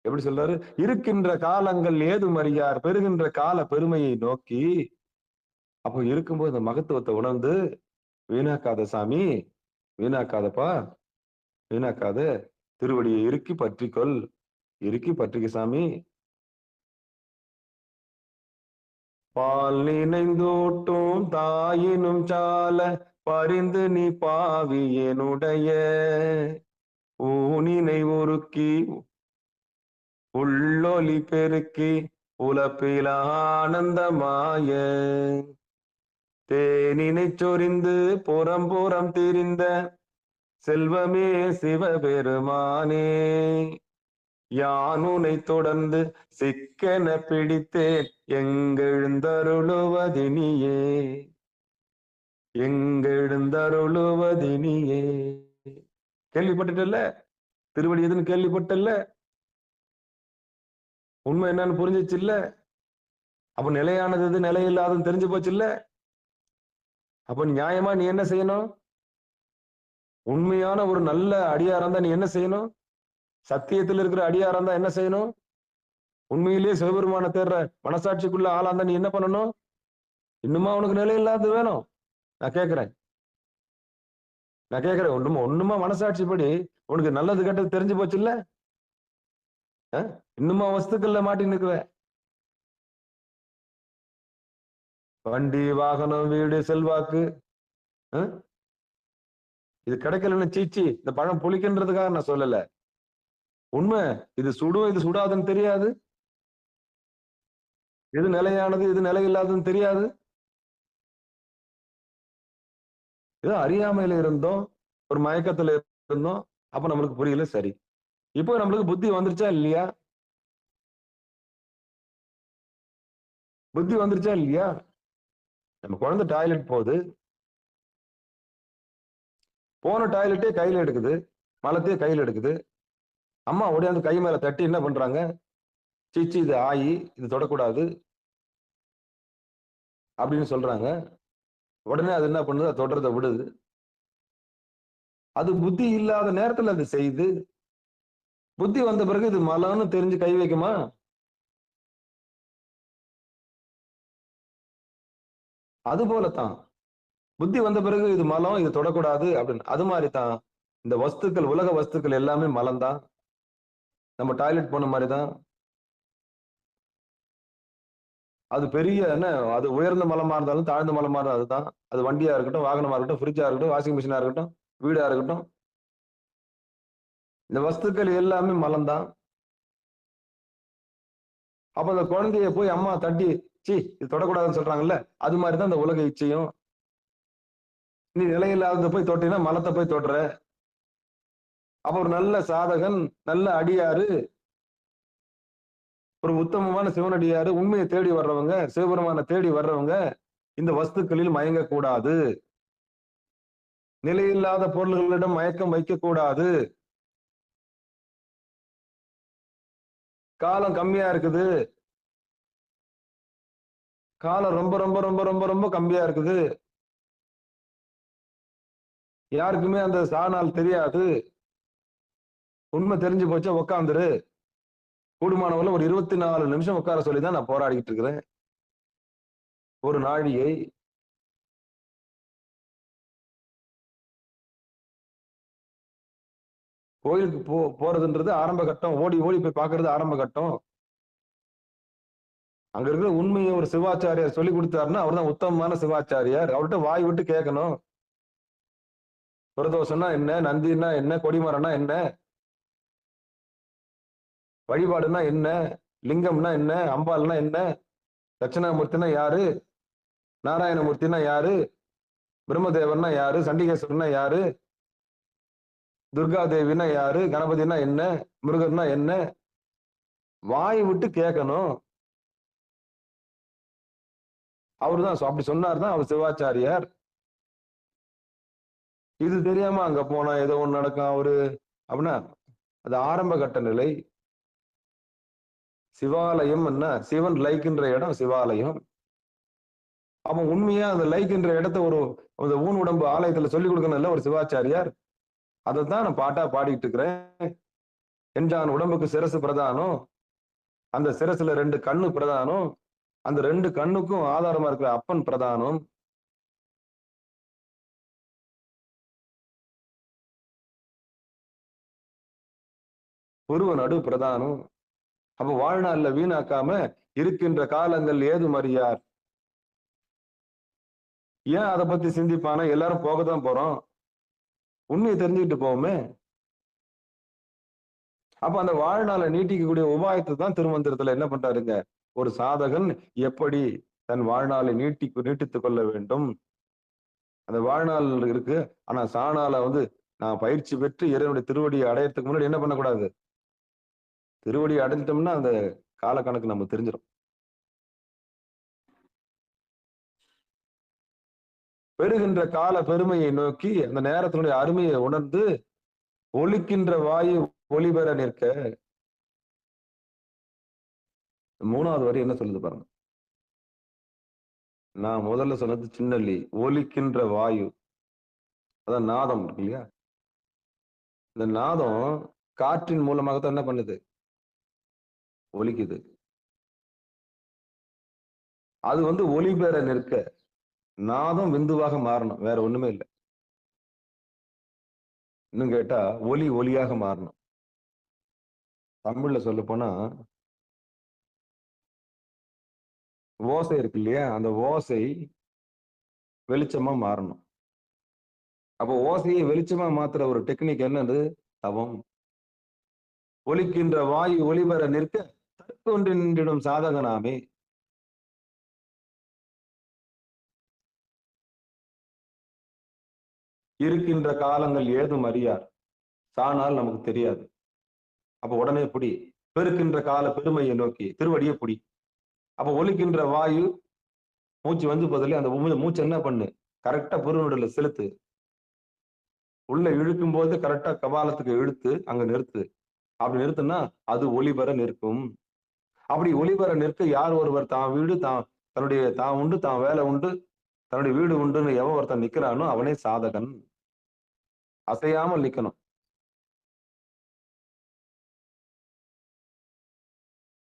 Speaker 1: எப்படி சொல்றாரு? இருக்கின்ற காலங்கள் ஏதும் அறியார், பெறுகின்ற கால பெருமையை நோக்கி. அப்போ இருக்கும்போது அந்த மகத்துவத்தை உணர்ந்து, வீணாக்காத சாமி, வீணாக்காதப்பா, வீணாக்காத, திருவடியை இறுக்கி பற்றிக்கொள், இறுக்கி பற்றிக்க சாமி. பால் நினைந்தோட்டும் தாயினும் சால பரிந்து நீ பாவியனுடைய ஊனினை உருக்கி உள்ளொலி பெருக்கி உலப்பில ஆனந்தமாய தேனினை சொரிந்து புறம் திரிந்த செல்வமே சிவபெருமானே, யானுனை தொடர்ந்து சிக்கென பிடித்தேன் எங்கெழுந்தருளுவதினியே, எங்கெழுந்தருளுவதினியே. கேள்விப்பட்டுட்டல்ல? திருவடி எதுன்னு கேள்விப்பட்டல்ல? உண்மை என்னன்னு புரிஞ்சிச்சு இல்ல? அப்ப நிலையானது எது நிலையில்லாதுன்னு தெரிஞ்சு போச்சு இல்ல? அப்ப நியாயமா நீ என்ன செய்யணும்? உண்மையான ஒரு நல்ல அடியாரா இருந்தா நீ என்ன செய்யணும்? சத்தியத்தில் இருக்கிற அடியாரா இருந்தா என்ன செய்யணும்? உண்மையிலேயே சிவபெருமான தேர்ற மனசாட்சிக்குள்ள ஆளா இருந்தா நீ என்ன பண்ணணும்? இன்னுமா உனக்கு நிலை இல்லாதது வேணும்? நான் கேட்கிறேன் ஒண்ணுமா மனசாட்சிப்படி உனக்கு நல்லது கெட்டது தெரிஞ்சு போச்சு இல்ல? இன்னுமா வஸ்துக்கள்ல மாட்டி நிற்குவ? வண்டி வாகனம் வீடு செல்வாக்கு இது கிடைக்கலன்னு சீச்சி இந்த பழம் புளிக்கின்றதுக்காக நான் சொல்லல. உண்மை இது சுடும் இது சுடாதுன்னு தெரியாது, எது நிலையானது எது நிலை இல்லாததுன்னு தெரியாது. ஏதோ அறியாமையில இருந்தோம், ஒரு மயக்கத்துல இருந்தோம், அப்ப நம்மளுக்கு புரியல. சரி, இப்போ நம்மளுக்கு புத்தி வந்துருச்சா இல்லையா? புத்தி வந்துருச்சா இல்லையா? நம்ம குழந்தை டாய்லெட் போகுது, போன டாய்லெட்டே கையில எடுக்குது, மலத்தையே கையில எடுக்குது. அம்மா உடையாந்து கை மேல தட்டி என்ன பண்றாங்க? சீச்சி இது ஆயி, இது தொடக்கூடாது அப்படின்னு சொல்றாங்க. உடனே அது என்ன பண்ணுது? அது தொடர்றதை விடுது. அது புத்தி இல்லாத நேரத்துல அது செய்து, புத்தி வந்த பிறகு இது மலம்னு தெரிஞ்சு கை வைக்குமா? அது போலத்தான் புத்தி வந்த பிறகு இது மலம், இது தொடக்கூடாது அப்படின்னு. அது மாதிரி தான் இந்த வஸ்துக்கள், உலக வஸ்துக்கள் எல்லாமே மலம் தான். நம்ம டாய்லெட் போன மாதிரிதான். அது பெரிய என்ன, அது உயர்ந்த மலமா இருந்தாலும் தாழ்ந்த மலமா இருந்தாலும் அதுதான். அது வண்டியா இருக்கட்டும், வாகனமா இருக்கட்டும், ஃப்ரிட்ஜா இருக்கட்டும், வாஷிங் மிஷினா இருக்கட்டும், வீடா இருக்கட்டும், இந்த வஸ்துக்கள் எல்லாமே மலம் தான். அப்ப அந்த குழந்தைய போய் அம்மா தட்டி சி இது தொடக்கூடாதுன்னு சொல்றாங்கல்ல, அது மாதிரிதான் இந்த உலக இச்சையும். நீ நிலையில்லாத போய் தொட்டினா மலத்தை போய் தொடுற. அப்ப ஒரு நல்ல சாதகன், நல்ல அடியாரு, ஒரு உத்தமமான சிவனடியாரு, உண்மையை தேடி வர்றவங்க, சிவபெருமான தேடி வர்றவங்க இந்த வஸ்துக்களில் மயங்க கூடாது, நிலையில்லாத பொருள்களிடம் மயக்கம் வைக்க கூடாது. காலம் கம்மியா இருக்குது, காலம் ரொம்ப ரொம்ப ரொம்ப ரொம்ப ரொம்ப கம்மியா இருக்குது. யாருக்குமே அந்த சாநாள் தெரியாது. உண்மை தெரிஞ்சு போச்சா உக்காந்துரு. கூடுமானவரை ஒரு 24 நிமிஷம் உட்கார சொல்லிதான் நான் போராடிக்கிட்டு இருக்கிறேன். ஒரு நாழிகை. கோயிலுக்கு போறதுன்றது ஆரம்ப கட்டம், ஓடி ஓடி போய் பாக்குறது ஆரம்ப கட்டம். அங்க இருக்கிற உண்மையை ஒரு சிவாச்சாரியார் சொல்லி கொடுத்தாருன்னா அவர் தான் உத்தமமான சிவாச்சாரியார். அவர்கிட்ட வாய் விட்டு கேட்கணும். பிரதோஷம்னா என்ன, நந்தினா என்ன, கொடிமரம்னா என்ன, வழிபாடுனா என்ன, லிங்கம்னா என்ன, அம்பாள்னா என்ன, தட்சிணாமூர்த்தினா யாரு, நாராயணமூர்த்தினா யாரு, பிரம்மதேவன்னா யாரு, சண்டிகேஸ்வரன்னா யாரு, துர்கா தேவினா யாரு, கணபதினா என்ன, முருகன்னா என்ன, வாய் விட்டு கேட்கணும். அவருதான் அப்படி சொன்னார் அவர் சிவாச்சாரியார். இது தெரியாம அங்க போனா ஏதோ ஒண்ணு நடக்கும் அவரு அப்படின்னா அது ஆரம்ப கட்ட நிலை. சிவாலயம் என்ன, சிவன் லைக்கின்ற இடம் சிவாலயம். அவன் உண்மையா அந்த லைக்கின்ற இடத்த ஒரு ஊன் உடம்பு ஆலயத்துல சொல்லிக் கொடுக்கணும்ல ஒரு சிவாச்சாரியார். அதைத்தான் நான் பாட்டா பாடிட்டு இருக்கிறேன். என்ஜான் உடம்புக்கு சிரசு பிரதானம், அந்த சிரசுல 2 கண்ணு பிரதானம், அந்த 2 கண்ணுக்கும் ஆதாரமா இருக்கிற அப்பன் பிரதானம். புருவ நடு பிரதானம். அப்ப வாழ்நாள்ல வீணாக்காம இருக்கின்ற காலங்கள் ஏது மறியார். ஏன் அதை பத்தி சிந்திப்பானா, எல்லாரும் போகத்தான் போறோம், உண்மையை தெரிஞ்சுக்கிட்டு போவோமே. அப்ப அந்த வாழ்நாளை நீட்டிக்கக்கூடிய உபாயத்தை தான் திருமந்திரத்துல என்ன பண்றாருங்க, ஒரு சாதகன் எப்படி தன் வாழ்நாளை நீட்டித்துக் கொள்ள வேண்டும். அந்த வாழ்நாள் இருக்கு. ஆனா சாணால நான் பயிற்சி பெற்று இறைவனுடைய திருவடியை அடையறதுக்கு முன்னாடி என்ன பண்ணக்கூடாது, திருவடியை அடைஞ்சிட்டோம்னா அந்த காலக்கணக்கு நம்ம தெரிஞ்சிடும். பெறுகின்ற கால பெருமையை நோக்கி அந்த நேரத்தினுடைய அருமையை உணர்ந்து ஒலிக்கின்ற வாயு ஒளிபெற நிற்க. 3வது வரி என்ன சொல்லுது பாருங்க. நான் முதல்ல சொன்னது சின்னல்லி, ஒலிக்கின்ற வாயு, அதான் நாதம் இருக்கு இல்லையா. இந்த நாதம் காற்றின் மூலமாகத்தான் என்ன பண்ணுது, ஒலிக்குது. அது ஒளி பெற நிற்க, நாதம் விந்துவாக மாறணும், வேற ஒண்ணுமே இல்லை. இன்னும் கேட்டா ஒலி ஒலியாக மாறணும். தமிழ்ல சொல்ல போனா ஓசை இருக்கு இல்லையா, அந்த ஓசை வெளிச்சமா மாறணும். அப்போ ஓசையை வெளிச்சமா மாத்துற ஒரு டெக்னிக் என்னது, தவம். ஒலிக்கின்ற வாயு ஒளிபெற நிற்க தற்கொன்றிடும் சாதகனாமே. இருக்கின்ற காலங்கள் ஏதும் அறியார், சானால் நமக்கு தெரியாது. அப்ப உடனே புடி, பெருக்கின்ற கால பெருமையை நோக்கி திருவடியை புடி. அப்ப ஒலிக்கின்ற வாயு மூச்சு பதிலே அந்த மூச்சு என்ன பண்ணு, கரெக்டா பெருநுடல செலுத்து. உள்ள இழுக்கும் போது கரெக்டா கபாலத்துக்கு இழுத்து அங்க நிறுத்து. அப்படி நிறுத்துனா அது ஒளிபெற நிற்கும். அப்படி ஒளிபெற நிற்க யார் ஒருவர் தான் வீடு தான் உண்டு, தான் வேலை உண்டு, தன்னுடைய வீடு உண்டுன்னு எவன் ஒருத்தன் நிக்கிறானோ அவனே சாதகன். அசையாமல் நிக்கணும்.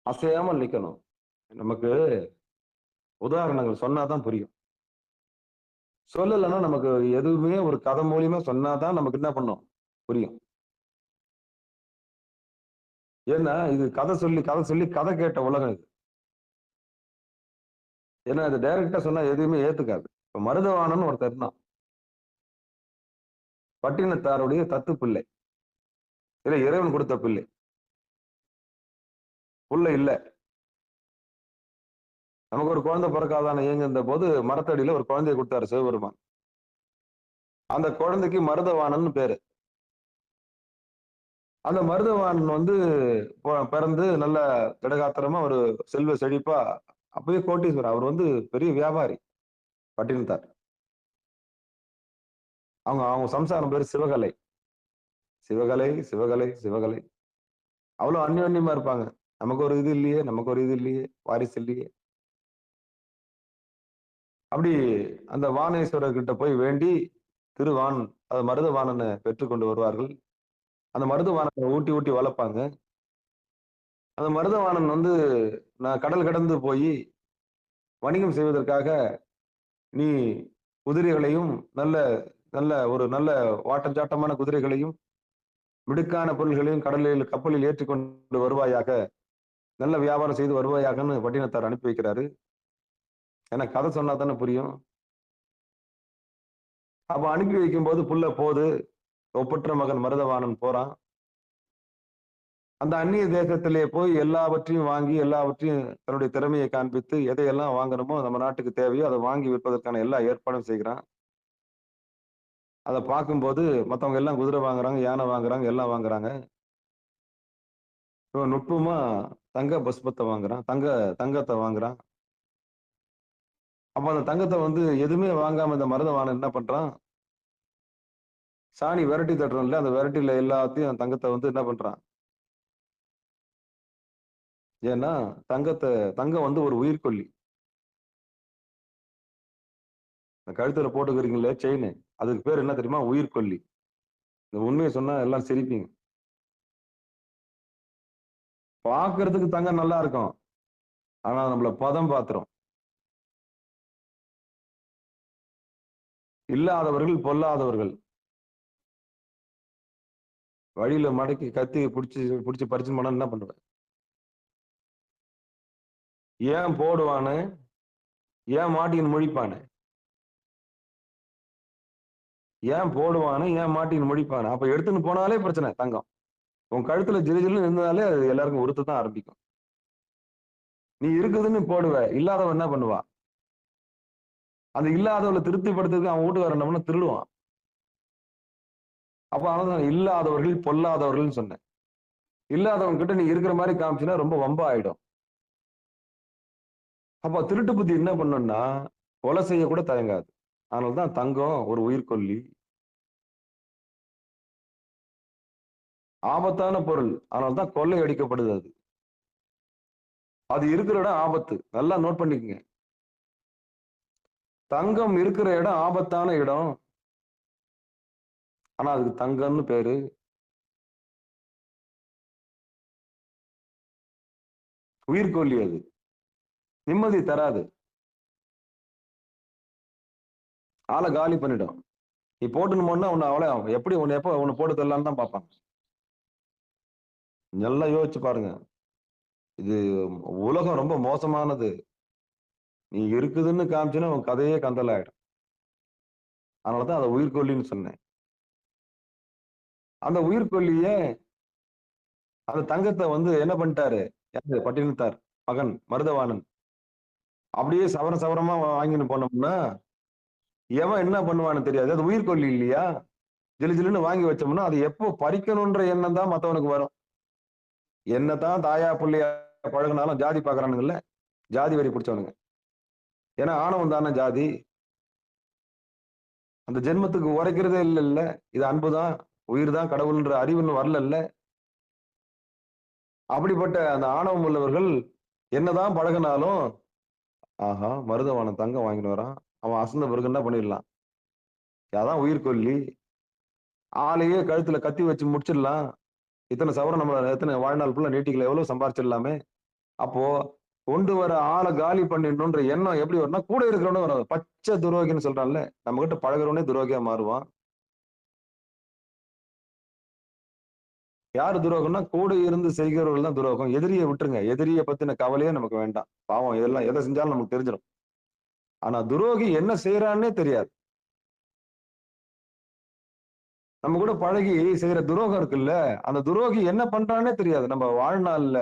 Speaker 1: அசையாமல் நிக்கணும். நமக்கு உதாரணங்கள் சொன்னாதான் புரியும். சொல்லலைன்னா நமக்கு எதுவுமே ஒரு கதை மூலியமா சொன்னாதான் நமக்கு என்ன பண்ணும், புரியும். ஏன்னா இது கதை சொல்லி கதை கேட்ட உலகம் இது. ஏன்னா இது டைரக்டா சொன்னா எதுவுமே ஏத்துக்காது. இப்ப மருதவாணன் ஒருத்தர் இருந்தான், பட்டினத்தாருடைய தத்து பிள்ளை, இல்ல இறைவன் கொடுத்த பிள்ளை. புள்ள இல்ல, நமக்கு ஒரு குழந்தை பிறக்காதான இயங்குகின்ற போது மரத்தடியில ஒரு குழந்தையை கொடுத்தாரு சிவபெருமான். அந்த குழந்தைக்கு மருதவாணன் பேரு. அந்த மருதவாணன் பிறந்து நல்ல திடகாத்திரமா ஒரு செல்வ செழிப்பா, அப்பயே கோட்டீஸ்வரர். அவர் பெரிய வியாபாரி, பட்டினத்தார். அவங்க சம்சாரம் பேரு சிவகலை. சிவகலை சிவகலை சிவகலை, அவ்வளவு அந்யோன்யமா இருப்பாங்க. நமக்கு ஒரு இது இல்லையே, நமக்கு ஒரு இது இல்லையே, வாரிசு இல்லையே. அப்படி அந்த வாணேஸ்வரர் கிட்ட போய் வேண்டி திருவான் அது மருதவாணனை பெற்றுக்கொண்டு வருவார்கள். அந்த மருதவாணனை ஊட்டி ஊட்டி வளர்ப்பாங்க. அந்த மருதவாணன் நான் கடல் கடந்து போய் வணிகம் செய்வதற்காக நீ குதிரைகளையும் நல்ல நல்ல ஒரு நல்ல வாட்டஞ்சாட்டமான குதிரைகளையும் மிடுக்கான பொருள்களையும் கப்பலில் ஏற்றிக்கொண்டு வருவாயாக, நல்ல வியாபாரம் செய்து வருவாயாகன்னு பட்டினத்தார் அனுப்பி வைக்கிறாரு. ஏன்னா கதை சொன்னா தானே புரியும். அப்ப அனுப்பி வைக்கும் போது புள்ள போது, ஒப்பற்ற மகன் மருதவாணன் போறான். அந்த அந்நிய தேசத்திலே போய் எல்லாவற்றையும் வாங்கி எல்லாவற்றையும் தன்னுடைய திறமையை காண்பித்து எதையெல்லாம் வாங்கணுமோ நம்ம நாட்டுக்கு தேவையோ அதை வாங்கி விற்பதற்கான எல்லா ஏற்பாடும் செய்கிறான். அதை பார்க்கும்போது மத்தவங்க எல்லாம் குதிரை வாங்குறாங்க, யானை வாங்குறாங்க, எல்லாம் வாங்குறாங்க. இவன் நுட்பமா தங்க பஸ்பத்தை வாங்குறான், தங்கத்தை வாங்குறான். அப்ப அந்த தங்கத்தை வந்து எதுவுமே வாங்காம இந்த மருதவாணன் என்ன பண்றான்? சாணி விரட்டி தட்டுறோம்ல, அந்த விரட்டில எல்லாத்தையும் தங்கத்தை வந்து என்ன பண்றான்? ஏன்னா தங்கம் வந்து ஒரு உயிர்கொல்லி. கழுத்துல போட்டுக்கிறீங்களே செயின், அதுக்கு பேர் என்ன தெரியுமா? உயிர்கொல்லி. இந்த உண்மையை சொன்னா எல்லாம் சிரிப்பீங்க. பார்க்கறதுக்கு தங்கம் நல்லா இருக்கும், ஆனா நம்மள பதம் பாத்துரும். இல்லாதவர்கள் பொல்லாதவர்கள். வழியில மடக்கி கத்தி புடிச்சு பறிச்சு போனா என்ன பண்ணுவேன்? ஏன் போடுவானு, ஏன் மாட்டின்னு முழிப்பானு, ஏன் போடுவானு, ஏன் மாட்டின்னு முழிப்பானு. அப்ப எடுத்துன்னு போனாலே பிரச்சனை. தங்கம் உன் கழுத்துல ஜிலுஜிலுன்னு இருந்தாலே அது எல்லாருக்கும் உறுத்து தான் ஆரம்பிக்கும். நீ இருக்குதுன்னு போடுவ, இல்லாதவன் என்ன பண்ணுவா? அந்த இல்லாதவளை திருப்திப்படுத்துறதுக்கு அவன் வீட்டுக்காரன் நம்மன திருடுவான். அப்ப அதான் இல்லாதவர்கள் பொல்லாதவர்கள் சொன்னேன். இல்லாதவன் கிட்ட நீ இருக்கிற மாதிரி காமிச்சினா ரொம்ப வம்பா ஆயிடும். அப்ப திருட்டு புத்தி என்ன பண்ணும்னா கொலை செய்ய கூட தயங்காது. அதனாலதான் தங்கம் ஒரு உயிர்கொல்லி, ஆபத்தான பொருள். அதனாலதான் கொள்ளை அடிக்கப்படுது. அது இருக்கிற இடம் ஆபத்து. நல்லா நோட் பண்ணிக்கங்க. தங்கம் இருக்கிற இடம் ஆபத்தான இடம், ஆனா அதுக்கு தங்கம்னு பேரு. உயிர்கொல்லி. அது நிம்மதி தராது, ஆளை காலி பண்ணிடும். நீ போட்டுன்னு போனா உன்னை அவளை எப்படி உன்னை எப்ப உன்னை போட்டு தரலான்னு தான் பார்ப்பாங்க. நல்லா யோசிச்சு பாருங்க. இது உலகம் ரொம்ப மோசமானது. நீ இருக்குதுன்னு காமிச்சுன்னா உன் கதையே கந்தல் ஆயிடும். அதனாலதான் அதை உயிர்கொல்லின்னு சொன்னேன். அந்த உயிர்கொல்லிய அந்த தங்கத்தை வந்து என்ன பண்ணிட்டாரு? பட்டினத்தார் மகன் மருதவாணன் அப்படியே சவரமா வாங்கின்னு போனோம்னா எவன் என்ன பண்ணுவான்னு தெரியாது. அது உயிர்கொல்லி இல்லையா? ஜிலு ஜிலுன்னு வாங்கி வச்சோம்னா அது எப்போ பறிக்கணும்ன்ற எண்ணம் தான் மத்தவனுக்கு வரும். என்னதான் தாயா புள்ளையா பழகினாலும் ஜாதி பாக்குறானுங்கல்ல, ஜாதி வரி பிடிச்சவனுங்க. ஏன்னா ஆணவம் தானே ஜாதி. அந்த ஜென்மத்துக்கு உரைக்கிறதே இல்ல. இது அன்புதான், உயிர் தான் கடவுள்ன்ற அறிவுன்னு வரல. அப்படிப்பட்ட அந்த ஆணவம் உள்ளவர்கள் என்னதான் பழகினாலும், ஆஹா மருதவாணன் தங்கம் வாங்கிட்டு வரான், அவன் அசந்த பிறகு என்ன பண்ணிடலாம்? அதான் உயிர்கொல்லி. ஆளையே கழுத்துல கத்தி வச்சு முடிச்சிடலாம். இத்தனை சவரம் நம்ம எத்தனை வாழ்நாள் ஃபுல்லா நீட்டிக்கல, எவ்வளவு சம்பாரிச்சிடலாமே. அப்போ கொண்டு வர ஆளை காலி பண்ணிடணும்ன்ற எண்ணம் எப்படி வரும்னா கூட இருக்கிறவனே வரும். பச்சை துரோகின்னு சொல்றான்ல, நம்ம கிட்ட பழகிறவனே துரோகியா மாறுவான். யாரு துரோகம்னா கூட இருந்து செய்கிறவர்கள் தான் துரோகம். எதிரியை விட்டுருங்க, எதிரியை பத்தின கவலையே நமக்கு வேண்டாம். பாவம் இதெல்லாம் எதை செஞ்சாலும் நமக்கு தெரிஞ்சிடும். ஆனா துரோகி என்ன செய்யறான்னே தெரியாது. நம்ம கூட பழகி செய்யற துரோகம் இருக்குல்ல, அந்த துரோகி என்ன பண்றான்னே தெரியாது. நம்ம வாழ்நாள்ல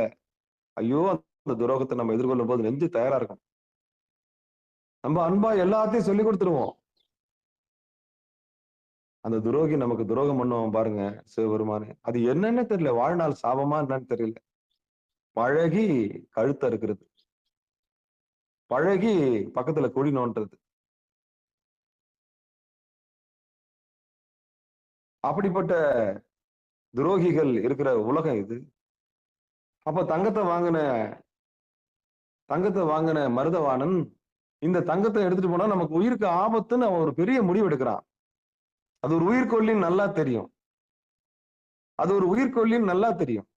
Speaker 1: ஐயோ அந்த துரோகத்தை நம்ம எதிர்கொள்ளும் போது நெஞ்சு தயாரா இருக்கும். நம்ம அன்பா எல்லாத்தையும் சொல்லி கொடுத்துருவோம். அந்த துரோகி நமக்கு துரோகம் பண்ணுவோம் பாருங்க சிவபெருமானே, அது என்னன்னு தெரியல. வாழ்நாள் சாபமா என்னன்னு தெரியல. பழகி கழுத்த இருக்கிறது, பழகி பக்கத்துல குழி நோன்றது. அப்படிப்பட்ட துரோகிகள் இருக்கிற உலகம் இது. அப்ப தங்கத்தை வாங்கின மருதவாணன் இந்த தங்கத்தை எடுத்துட்டு போனா நமக்கு உயிருக்கு ஆபத்துன்னு அவன் ஒரு பெரிய முடிவு எடுக்கிறான். அது ஒரு உயிர்கொல்லின்னு நல்லா தெரியும். அது ஒரு உயிர்கொல்லின்னு நல்லா தெரியும்.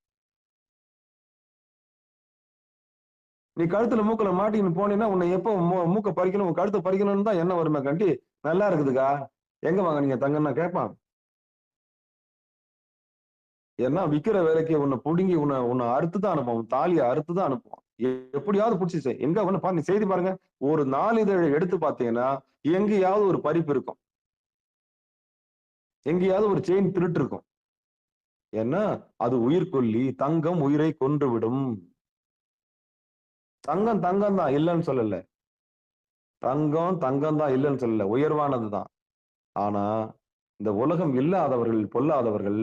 Speaker 1: நீ கழுத்துல மூக்கல மாட்டின்னு போனீங்கன்னா உன்னை எப்போ மூக்க பறிக்கணும், உன் கழுத்தை பறிக்கணும்னு தான் என்ன வருமே கண்டி. நல்லா இருக்குதுக்கா, எங்க வாங்கினீங்க தங்கன்னா கேட்பான். ஏன்னா விக்கிற வேலைக்கு உன்னை புடுங்கி உன்னை அறுத்துதான் அனுப்புவோம், தாலியை அறுத்துதான் அனுப்புவோம். எப்படியாவது பிடிச்சி எங்க வந்து நீ செய்தி பாருங்க. ஒரு நாளிதழை எடுத்து பாத்தீங்கன்னா எங்கேயாவது ஒரு பறிப்பு இருக்கும், எங்கேயாவது ஒரு செயின் திருட்டு இருக்கும். ஏன்னா அது உயிர்கொல்லி. தங்கம் உயிரை கொன்றுவிடும். தங்கம் தங்கம் தான், இல்லைன்னு சொல்லல. தங்கம் தங்கம் தான், இல்லைன்னு சொல்லல. உயர்வானதுதான். ஆனா இந்த உலகம் இல்லாதவர்கள் பொல்லாதவர்கள்.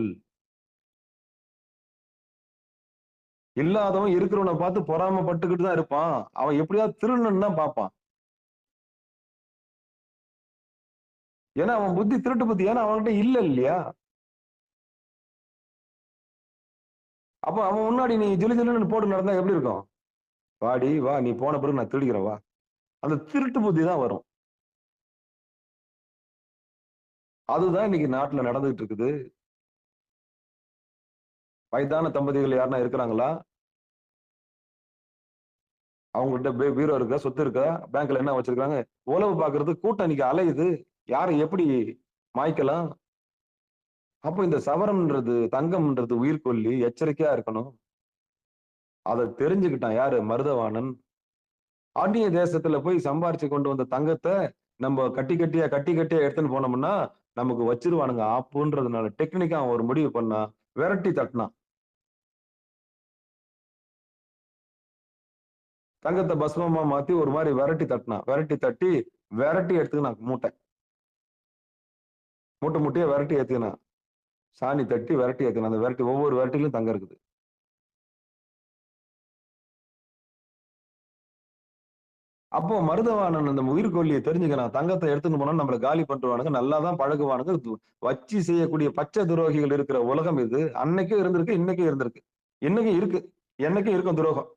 Speaker 1: இல்லாதவன் இருக்கிறவனை பார்த்து பொறாமைப்பட்டுக்கிட்டு தான் இருப்பான். அவன் எப்படியாவது திருடணும்னு தான் பார்ப்பான். ஏன்னா அவன் புத்தி திருட்டு புத்தி. ஏன்னா அவன்கிட்ட இல்ல இல்லையா? அப்ப அவன் முன்னாடி நீ ஜிலு ஜிலுன்னு போட்டு நடந்தா எப்படி இருக்கும்? வாடி வா, நீ போன பிறகு நான் திருடிக்கிறேன் வா. அந்த திருட்டு புத்தி தான் வரும். அதுதான் இன்னைக்கு நாட்டுல நடந்துகிட்டு இருக்குது. வயதான தம்பதிகள் யாருன்னா இருக்கிறாங்களா? அவங்கள்ட்ட பீரோ இருக்கா, சொத்து இருக்கா, பேங்க்ல என்ன வச்சிருக்காங்க? உளவு பாக்குறது கூட்டம் இன்னைக்கு அலையுது. யாரை எப்படி மாய்க்கலாம்? அப்போ இந்த சவரம்ன்றது, தங்கம்ன்றது உயிர்கொல்லி. எச்சரிக்கையா இருக்கணும். அதை தெரிஞ்சுக்கிட்டான் யாரு? மருதவாணன். அந்நிய தேசத்துல போய் சம்பாரிச்சு கொண்டு வந்த தங்கத்தை நம்ம கட்டி கட்டியா எடுத்துன்னு போனோம்னா நமக்கு வச்சிருவானுங்க ஆப்புன்றதுனால டெக்னிக்கா அவன் ஒரு முடிவு பண்ணா, விரட்டி தட்டினான். தங்கத்தை பஸ்மமா மாத்தி ஒரு மாதிரி விரட்டி தட்டினான். விரட்டி எடுத்துக்கினான் மூட்டை மூட்டையா விரட்டி ஏத்துக்கினான். சாணி தட்டி விரட்டி ஏத்துக்கினான். அந்த விரட்டி ஒவ்வொரு விரட்டிலும் தங்கம் இருக்குது. அப்போ மருதவாணன் அந்த உயிர்கொல்லியை தெரிஞ்சுக்கிறான். தங்கத்தை எடுத்துன்னு போனா நம்மள காலி பண்றானுங்க, நல்லாதான் பழகுவானுங்க. வச்சு செய்யக்கூடிய பச்சை துரோகிகள் இருக்கிற உலகம் இது. அன்னைக்கும் இருந்திருக்கு, இன்னைக்கும் இருந்திருக்கு, இன்னைக்கும் இருக்கு, என்னைக்கும் இருக்கும் துரோகம்.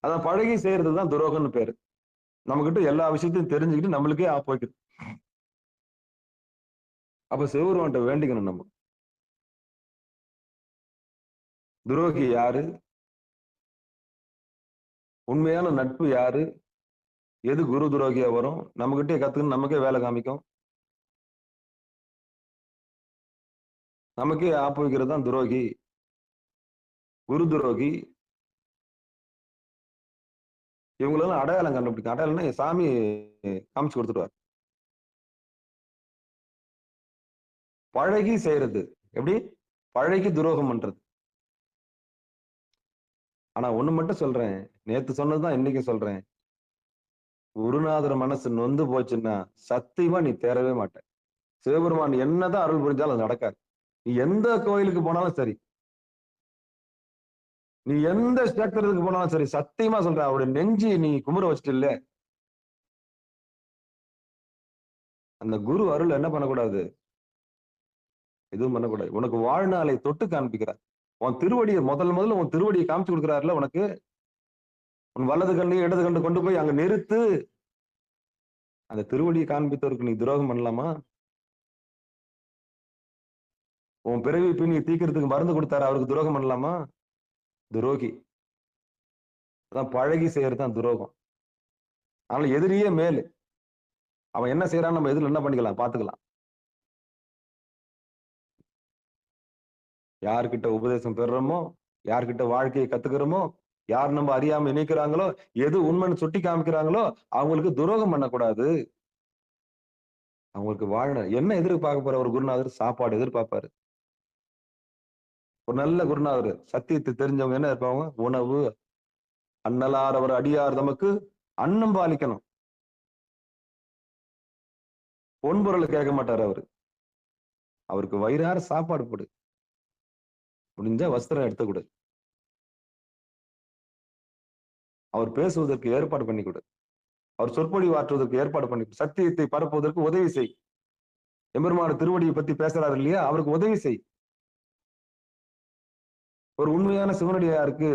Speaker 1: அதான் பழகி செய்யறதுதான் துரோகம்னு பேரு. நம்ம கிட்ட எல்லா விஷயத்தையும் தெரிஞ்சுக்கிட்டு நம்மளுக்கே ஆப்பு வைக்குது. அப்ப சிவருமான்ட்ட வேண்டிக்கணும் நம்ம. துரோகி யாரு? உண்மையான நட்பு யாரு? எது குரு துரோகியா வரும்? நம்ம கிட்டே கத்துக்கணும், நமக்கே வேலை காமிக்கும். நமக்கே ஆப்பு வைக்கிறது தான் துரோகி, குரு துரோகி. இவங்களெல்லாம் அடையாளம் கண்டுபிடிக்கும். அடையாளம்னா சாமி காமிச்சு கொடுத்துருவார். பழகி செய்யறது எப்படி? பழகி துரோகம் பண்றது. ஆனா ஒண்ணு மட்டும் சொல்றேன், நேத்து சொன்னதுதான் இன்னைக்கு சொல்றேன். குருநாதர் மனசு நொந்து போச்சுன்னா சத்தியமா நீ தேரவே மாட்ட. சிவபெருமான் என்னதான் அருள் புரிஞ்சாலும் அது நடக்காது. நீ எந்த கோயிலுக்கு போனாலும் சரி, நீ எந்த சேத்திரத்துக்கு போனாலும் சரி, சத்தியமா சொல்றேன், அவருடைய நெஞ்சு நீ குமுற வச்சுட்டு இல்ல, அந்த குரு அருள் என்ன பண்ணக்கூடாது? எதுவும் பண்ணக்கூடாது. உனக்கு வாழ்நாளை தொட்டு காண்பிக்கிறார். உன் திருவடியை முதல்ல உன் திருவடியை காமிச்சு கொடுக்கிறாருல உனக்கு. உன் வலது கண்ணையும் இடது கண்டு கொண்டு போய் அங்க நிறுத்து. அந்த திருவடியை காண்பித்தவருக்கு நீ துரோகம் பண்ணலாமா? உன் பிறவி பின்னி தீக்கிறதுக்கு மருந்து கொடுத்தாரு, அவருக்கு துரோகம் பண்ணலாமா? துரோகி. அதான் பழகி செய்யறதுதான் துரோகம். அதனால எதிரியே மேலு. அவன் என்ன செய்யறான்னு நம்ம எதிரில் என்ன பண்ணிக்கலாம், பாத்துக்கலாம். யார்கிட்ட உபதேசம் பெறுறோமோ, யார்கிட்ட வாழ்க்கையை கத்துக்கிறோமோ, யார் நம்ம அறியாம இணைக்கிறாங்களோ, எது உண்மைன்னு சுட்டி காமிக்கிறாங்களோ அவங்களுக்கு துரோகம் பண்ணக்கூடாது. அவங்களுக்கு வாழ என்ன எதிர்பார்க்க போற ஒரு குருநாதர்? சாப்பாடு எதிர்பார்ப்பாரு. ஒரு நல்ல குருநாதர் சத்தியத்தை தெரிஞ்சவங்க என்ன இருப்பாங்க? உணவு. அன்னலார் அவர் அடியார் தமக்கு அன்னம் பாலிக்கணும். பொன்பொருளை கேட்க மாட்டாரு அவரு. அவருக்கு வயிறார சாப்பாடு போடு, முடிஞ்சா வஸ்திரம் எடுத்து கொடு, அவர் பேசுவதற்கு ஏற்பாடு பண்ணி கொடு, அவர் சொற்பொழிவு ஆற்றுவதற்கு ஏற்பாடு பண்ணி கொடு, சத்தியத்தை பரப்புவதற்கு உதவி செய். எம்பெருமான திருவடியை பத்தி பேசுறாரு இல்லையா, அவருக்கு உதவி செய். ஒரு உண்மையான சிவனடியாருக்கு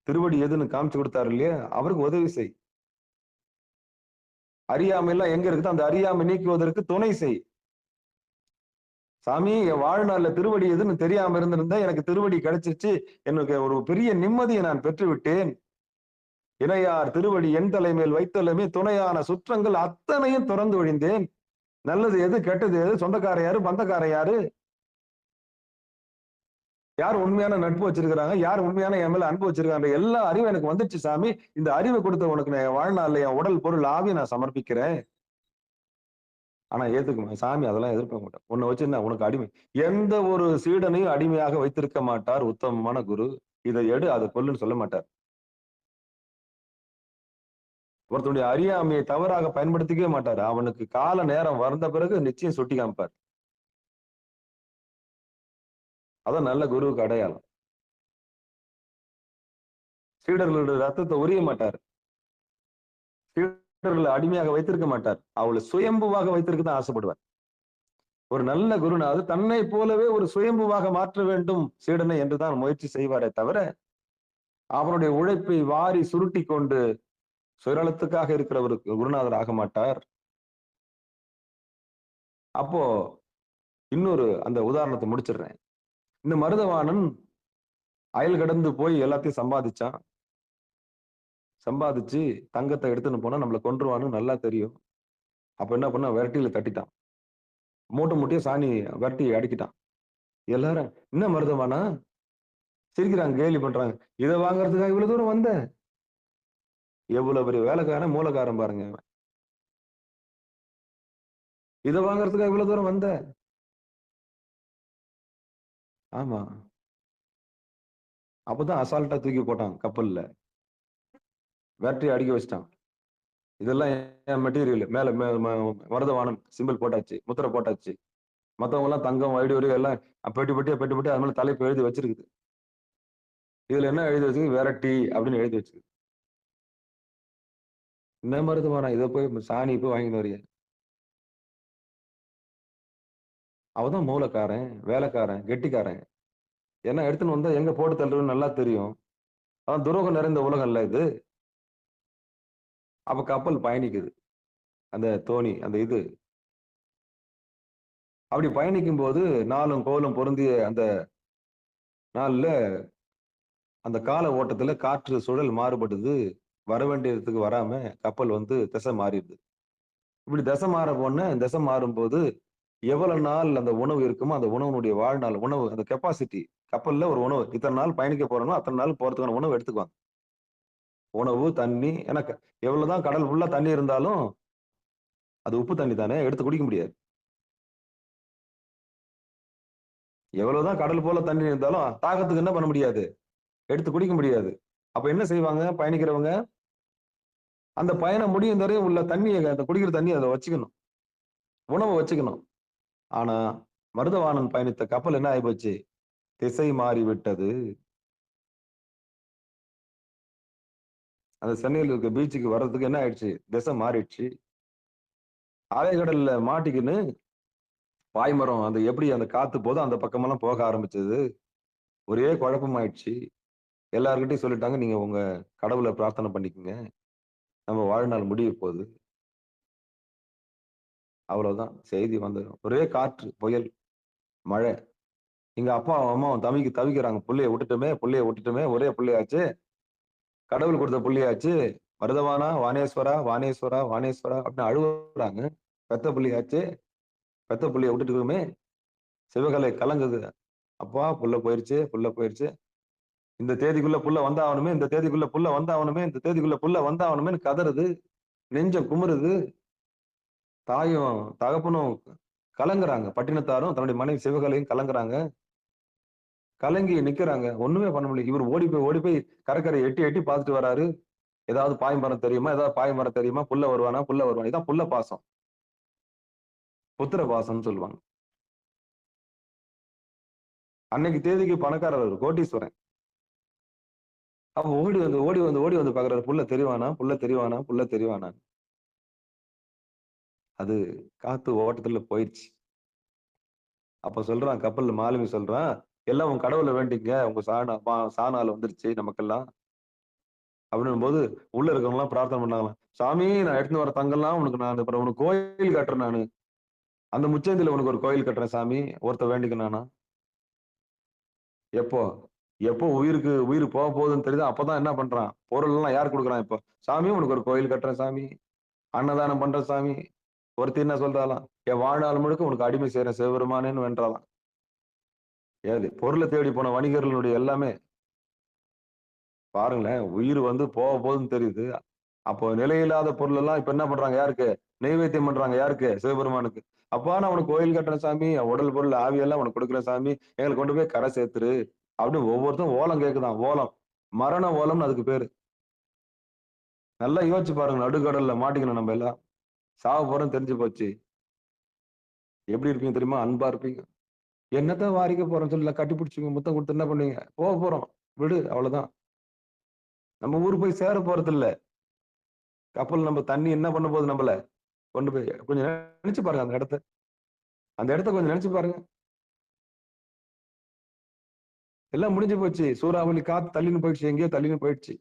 Speaker 1: திருவடி எதுன்னு காமிச்சு கொடுத்தாரு இல்லையா, அவருக்கு உதவி செய். அறியாமை எல்லாம் எங்க இருக்குது, அந்த அறியாமை நீக்குவதற்கு துணை செய். சாமி, என் வாழ்நாள்ல திருவடி எதுன்னு தெரியாம இருந்திருந்தா எனக்கு திருவடி கிடைச்சிருச்சு, எனக்கு ஒரு பெரிய நிம்மதியை நான் பெற்று விட்டேன். இணையார் திருவடி என் தலைமையில் வைத்தலைமே துணையான சுற்றங்கள் அத்தனையும் துறந்து ஒழிந்தேன். நல்லது எது, கெட்டது எது, சொந்தக்கார யாரு, பந்தக்கார யாரு, யார் உண்மையான நட்பு வச்சிருக்கிறாங்க, யார் உண்மையான என் மேல அன்பு வச்சிருக்காங்க, எல்லா அறிவும் எனக்கு வந்துருச்சு சாமி. இந்த அறிவை கொடுத்த உனக்கு நான் வாழ்நாள்ல என் உடல் பொருள் ஆவி நான் சமர்ப்பிக்கிறேன். ஆனா ஏத்துக்குமா சாமி அதெல்லாம் எதிர்பார்க்க மாட்டார். உன்னை வச்சு என்ன உனக்கு அடிமை. எந்த ஒரு சீடனையும் அடிமையாக வைத்திருக்க மாட்டார் உத்தமமான குரு. இதை எடு அதை கொல்லுன்னு சொல்ல மாட்டார். ஒருத்தனுடைய அறியாமையை தவறாக பயன்படுத்திக்கவே மாட்டார். அவனுக்கு கால நேரம் வந்த பிறகு நிச்சயம் சுட்டி காமிப்பார். அதான் நல்ல குருவுக்கு அடையாளம். சீடர்களுடைய ரத்தத்தை உரிய மாட்டார். சீடர்களை அடிமையாக வைத்திருக்க மாட்டார். அவளை சுயம்புவாக வைத்திருக்க தான் ஆசைப்படுவார். ஒரு நல்ல குருநாதர் தன்னை போலவே ஒரு சுயம்புவாக மாற்ற வேண்டும் சீடனை என்றுதான் முயற்சி செய்வாரே தவிர, அவனுடைய உழைப்பை வாரி சுருட்டி கொண்டு சுயநலத்துக்காக இருக்கிற ஒரு குருநாதர் ஆக மாட்டார். அப்போ இன்னொரு அந்த உதாரணத்தை முடிச்சிடுறேன். இந்த மருதவாணன் அயல் கடந்து போய் எல்லாத்தையும் சம்பாதிச்சான். சம்பாதிச்சு தங்கத்தை எடுத்துன்னு போனா நம்மளை கொன்றுவான்னு நல்லா தெரியும். அப்ப என்ன பண்ணா விரட்டியில தட்டிட்டான். மூட்டை மூட்டையும் சாணி விரட்டி அடிக்கிட்டான். எல்லாரும் என்ன மருதவானா சிரிக்கிறாங்க, கேலி பண்றாங்க. இதை வாங்குறதுக்காக இவ்வளவு தூரம் வந்த? எவ்வளவு பெரிய வேலைக்காரன் மூலக்காரன் பாருங்க. இதை வாங்குறதுக்காக இவ்வளவு தூரம் வந்த? ஆமா. அப்பதான் அசால்ட்டா தூக்கி போட்டான் கப்பல்ல. விரட்டி அடிக்க வச்சிட்டான். இதெல்லாம் என் மெட்டீரியல். மேல மருதவானம் சிம்பிள் போட்டாச்சு, முத்திரை போட்டாச்சு. மத்தவங்க எல்லாம் தங்கம் வைடூரியம் எல்லாம் பெட்டி பெட்டியா அது மேல தலைப்பு எழுதி வச்சிருக்குது. இதுல என்ன எழுதி வச்சிருக்கு? வெரைட்டி அப்படின்னு எழுதி வச்சிருக்கு. என்ன மருதவானம் இதை போய் சாணி போய் வாங்கிட்டு வரிய? அவதான் மூலக்காரன், வேலைக்காரன், கெட்டிக்காரன். ஏன்னா எடுத்துன்னு வந்தா எங்க போட்டு தள்ளுறதுன்னு நல்லா தெரியும். அதான் துரோகம் நிறைந்த உலகம் இல்ல இது. அப்ப கப்பல் பயணிக்குது. அந்த தோணி அந்த இது அப்படி பயணிக்கும் போது நாலும் கோலும் பொருந்திய அந்த நாள்ல அந்த கால ஓட்டத்துல காற்று சுழல் மாறுபடுது. வர வேண்டிய இடத்துக்கு வராம கப்பல் வந்து திசை மாறிடுது. இப்படி திசை மாறும்போது எவ்வளவு நாள் அந்த உணவு இருக்குமோ அந்த உணவுடைய வாழ்நாள் உணவு அந்த கெப்பாசிட்டி கப்பல்ல ஒரு உணவு இத்தனை நாள் பயணிக்க போறோம்னா அத்தனை நாள் போறதுக்கான உணவு எடுத்துக்குவாங்க. உணவு தண்ணி எனக்கு எவ்வளவுதான் கடல் ஃபுல்லா தண்ணி இருந்தாலும் அது உப்பு தண்ணி தானே, எடுத்து குடிக்க முடியாது. எவ்வளவுதான் கடல் போல தண்ணி இருந்தாலும் தாகத்துக்கு என்ன பண்ண முடியாது, எடுத்து குடிக்க முடியாது. அப்ப என்ன செய்வாங்க பயணிக்கிறவங்க? அந்த பயணம் முடியும் வரையும் உள்ள தண்ணியை அந்த குடிக்கிற தண்ணி அதை வச்சுக்கணும், உணவை வச்சுக்கணும். ஆனா மருதவாணன் பயணித்த கப்பல் என்ன ஆயிப்போச்சு? திசை மாறி விட்டது. அந்த சென்னையில் இருக்க பீச்சுக்கு வர்றதுக்கு என்ன ஆயிடுச்சு? திசை மாறிடுச்சு. அலைக்கடல்ல மாட்டிக்கின்னு பாய்மரம் அந்த எப்படி அந்த காத்து போதோ அந்த பக்கமெல்லாம் போக ஆரம்பிச்சது. ஒரே குழப்பமாயிடுச்சு. எல்லார்கிட்டையும் சொல்லிட்டாங்க, நீங்க உங்க கடவுளை பிரார்த்தனை பண்ணிக்கங்க, நம்ம வாழ்நாள் முடிய போகுது. அவ்வளவுதான் செய்தி வந்துடும். ஒரே காற்று, புயல், மழை. எங்க அப்பா அம்மாவும் தம்பிக்கு தவிக்கிறாங்க. புள்ளைய விட்டுட்டுமே ஒரே புள்ளையாச்சு, கடவுள் கொடுத்த புள்ளையாச்சு, மருதவானா வானேஸ்வரா வானேஸ்வரா வானேஸ்வரா அப்படின்னு அழுகுறாங்க. பெத்த புள்ளையாச்சு, பெத்த புள்ளைய விட்டுட்டுமே சிவகலை கலங்குது. அப்பா புள்ள போயிருச்சு, இந்த தேதிக்குள்ள புள்ள வந்தாவணுமே, இந்த தேதிக்குள்ள புள்ள வந்தாவணுமே, இந்த தேதிக்குள்ள புள்ள வந்தாவணுமேன்னு கதறுது. நெஞ்சம் குமுறுது. தாயும் தகப்பனும் கலங்குறாங்க. பட்டினத்தாரும் தன்னுடைய மனைவி சிவகலையும் கலங்குறாங்க. கலங்கி நிக்கிறாங்க. ஒண்ணுமே பண்ண முடியல. இவர் ஓடி போய் கடற்கரை எட்டி எட்டி பார்த்துட்டு வராரு. ஏதாவது பாய்மரம் தெரியுமா, புள்ள வருவானா, இதான் புள்ள பாசம், புத்திர பாசம்னு சொல்லுவாங்க. அன்னைக்கு தேதிக்கு பணக்காரர், கோட்டீஸ்வரன். அப்ப ஓடி வந்து பாக்குறாரு. புள்ள தெரிவானா. அது காத்து ஓட்டத்துல போயிடுச்சு. அப்ப சொல்றான் கப்பல்ல மாலுமி சொல்றான், எல்லாம் உங்க கடவுளை வேண்டிங்க, உங்க சாணால வந்துருச்சு நமக்கெல்லாம் அப்படின்னும் போது உள்ள இருக்கவங்க எல்லாம் பிரார்த்தனை பண்ணாங்களாம். சாமி நான் எடுத்துன்னு வர தங்கெல்லாம் உனக்கு கோயில் கட்டுறேன், நானு அந்த முச்சந்தில உனக்கு ஒரு கோயில் கட்டுறேன் சாமி, ஒருத்த வேண்டிக்கனானா. எப்போ எப்போ உயிர் போக போகுதுன்னு தெரியுது, அப்பதான் என்ன பண்றான், பொருள் எல்லாம் யார் கொடுக்குறான்? இப்போ சாமி உனக்கு ஒரு கோயில் கட்டுறேன் சாமி, அன்னதானம் பண்ற சாமி. ஒருத்தர் என்ன சொல்றாலாம், என் வாழ்நாள் முழுக்க உனக்கு அடிமை செய்யறேன் சிவபெருமானேன்னு வென்றாலாம். ஏது பொருளை தேடி போன வணிகர்களுடைய எல்லாமே பாருங்களேன், உயிர் வந்து போக போகுதுன்னு தெரியுது, அப்போ நிலையில்லாத பொருள் எல்லாம் இப்ப என்ன பண்றாங்க? யாருக்கு? நெய்வேத்தியம் பண்றாங்க. யாருக்கு? சிவபெருமானுக்கு. அப்பா நான் உனக்கு கோயில் கட்டுறேன் சாமி, உடல் பொருள் ஆவியெல்லாம் உனக்கு கொடுக்குறேன் சாமி, எங்களை கொண்டு போய் கரை சேர்த்துரு அப்படின்னு ஒவ்வொருத்தரும் ஓலம் கேக்குதான். ஓலம், மரண ஓலம்னு அதுக்கு பேரு. நல்லா யோசிச்சு பாருங்க. நடுக்கடல்ல மாட்டிக்கணும் நம்ம எல்லாம். சாவ போறோம் தெரிஞ்சு போச்சு. எப்படி இருப்பீங்க தெரியுமா? அன்பா இருப்பீங்க. என்னத்தான் வாரிக்க போறோம் சொல்லி கட்டி பிடிச்சிங்க, முத்தம் கொடுத்து என்ன பண்ணுவீங்க? போக போறோம், விடு, அவ்வளவுதான். நம்ம ஊர் போய் சேர போறது இல்ல. கப்பல் நம்ம தண்ணி என்ன பண்ண போகுது நம்மள கொண்டு போய்? கொஞ்சம் நினைச்சு பாருங்க அந்த இடத்த. அந்த இடத்த கொஞ்சம் நினைச்சு பாருங்க. எல்லாம் முடிஞ்சு போச்சு. சூறாவளி காத்து தள்ளின்னு போயிடுச்சு, எங்கேயோ தள்ளின்னு போயிடுச்சு.